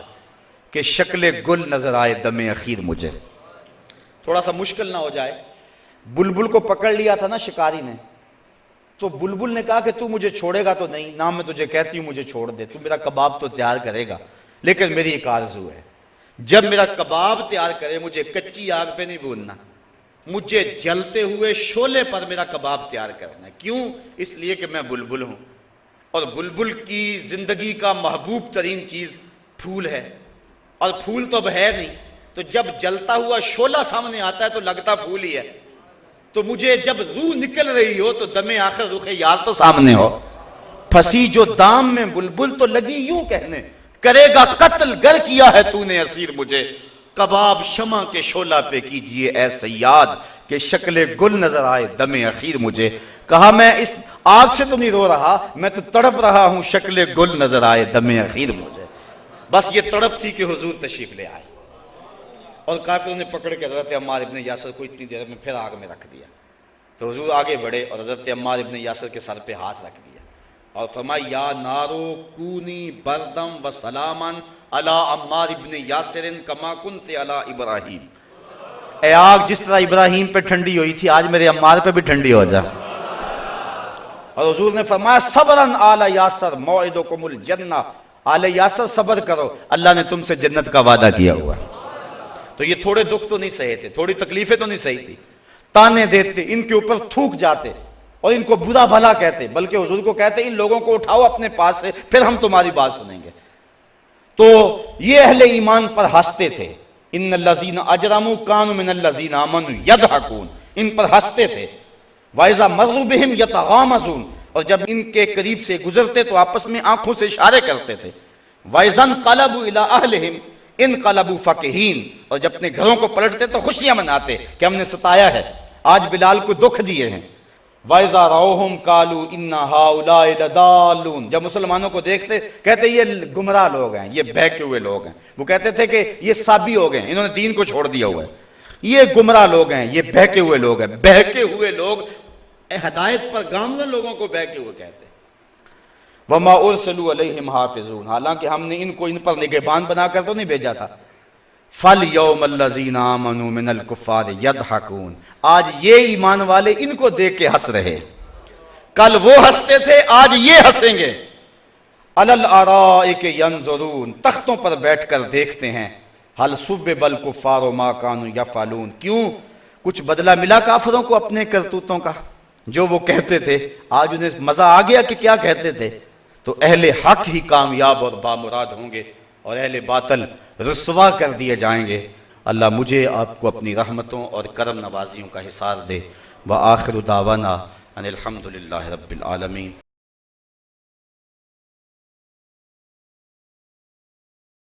کہ شکل گل نظر آئے دم اخیر مجھے. تھوڑا سا مشکل نہ ہو جائے. بلبل کو پکڑ لیا تھا نا شکاری نے، تو بلبل نے کہا کہ تو مجھے چھوڑے گا تو نہیں، نہ میں تجھے کہتی ہوں مجھے چھوڑ دے، تو میرا کباب تو تیار کرے گا، لیکن میری ایک آرزو ہے، جب میرا کباب تیار کرے مجھے کچی آگ پہ نہیں بھوننا، مجھے جلتے ہوئے شعلے پر میرا کباب تیار کرنا ہے. کیوں؟ اس لیے کہ میں بلبل ہوں اور بلبل کی زندگی کا محبوب ترین چیز پھول ہے اور پھول تو اب ہے نہیں، تو جب جلتا ہوا شعلہ سامنے آتا ہے تو لگتا پھول ہی ہے. تو مجھے جب روح نکل رہی ہو تو دم آخر رخ یار تو سامنے ہو. پھنسی جو دام میں بلبل تو لگی یوں کہنے، کرے گا قتل گر کیا ہے تو نے اسیر مجھے، کباب شمع کے شعلہ پہ کیجئے اے سیاد، کہ شکل گل نظر آئے دم اخیر مجھے. کہا میں اس آگ سے تو نہیں رو رہا، میں تو تڑپ رہا ہوں، شکل گل نظر آئے دم اخیر مجھے. بس یہ تڑپ تھی کہ حضور تشریف لے آئے. اور کافروں نے پکڑ کے حضرت عمار ابن یاسر کو اتنی دیر میں پھر آگ میں رکھ دیا. تو حضور آگے بڑھے اور حضرت عمار ابن یاسر کے سر پہ ہاتھ رکھ دیا اور فرمایا یا نارو کونی بردم و سلامن علی عمار ابن یاسر کما کنت علی ابراہیم. اے آگ جس طرح ابراہیم پہ ٹھنڈی ہوئی تھی آج میرے عمار پہ بھی ٹھنڈی ہو جا. اور حضور نے فرمایا صبرن آل یاسر موعدکم الجنہ، آل یاسر صبر کرو، اللہ نے تم سے جنت کا وعدہ کیا ہوا. تو یہ تھوڑے دکھ تو نہیں سہے تھے، تھوڑی تکلیفیں تو نہیں سہی تھی، تانے دیتے، ان کے اوپر تھوک جاتے اور ان کو برا بھلا کہتے، بلکہ حضور کو کہتے ان لوگوں کو اٹھاؤ اپنے پاس سے پھر ہم تمہاری بات سنیں گے. تو یہ اہل ایمان پر ہنستے تھے. ان الذین اجرموا کانوا من الذین آمنوا یضحکون، ان پر ہنستے تھے. وَإِذَا مَرُّوا بِهِمْ يَتَغَامَزُونَ، اور جب ان کے قریب سے گزرتے تو آپس میں آنکھوں سے اشارے کرتے تھے. وَإِذَا انقلبوا إِلَىٰ أَهْلِهِمْ انقلبوا فَكِهِينَ، اور جب اپنے گھروں کو پلٹتے تو خوشیاں مناتے کہ ہم نے ستایا ہے، آج بلال کو دکھ دیے ہیں. وَإِذَا رَأَوْهُمْ قَالُوا إِنَّ هَٰؤُلَاءِ لَضَالُّونَ، جب مسلمانوں کو دیکھتے کہتے یہ گمراہ لوگ ہیں، یہ بہکے ہوئے لوگ ہیں. وہ کہتے تھے کہ یہ سابی ہو گئے، انہوں نے دین کو چھوڑ دیا ہوا ہے، یہ گمراہ لوگ ہیں، یہ بہکے ہوئے لوگ ہیں. بہکے ہوئے لوگ ہدایت پر گامزن لوگوں کو بہکے ہوئے کہتے. وَمَا أُرْسِلُوا عَلَيْهِمْ حَافِظُونَ، حالانکہ ہم نے ان کو ان پر نگہبان بنا کر تو نہیں بھیجا تھا. فَالْيَوْمَ الَّذِينَ آمَنُوا مِنَ الْكُفَّارِ يَضْحَكُونَ، آج یہ ایمان والے ان کو دیکھ کے ہنس رہے. کل وہ ہنستے تھے آج یہ ہنسیں گے. عَلَى الْأَرَائِكِ يَنظُرُونَ، تختوں پر بیٹھ کر دیکھتے ہیں. هَلْ صُبِّبَ الْكُفَّارُ مَا كَانُوا يَفْعَلُونَ، کیوں کچھ بدلہ ملا کافروں کو اپنے کرتوتوں کا جو وہ کہتے تھے، آج انہیں مزہ آ گیا کہ کیا کہتے تھے. تو اہل حق ہی کامیاب اور بامراد ہوں گے اور اہل باطل رسوا کر دیے جائیں گے۔ اللہ مجھے آپ کو اپنی رحمتوں اور کرم نوازیوں کا حصار دے۔ وآخر دعوانا ان الحمد للہ رب العالمین۔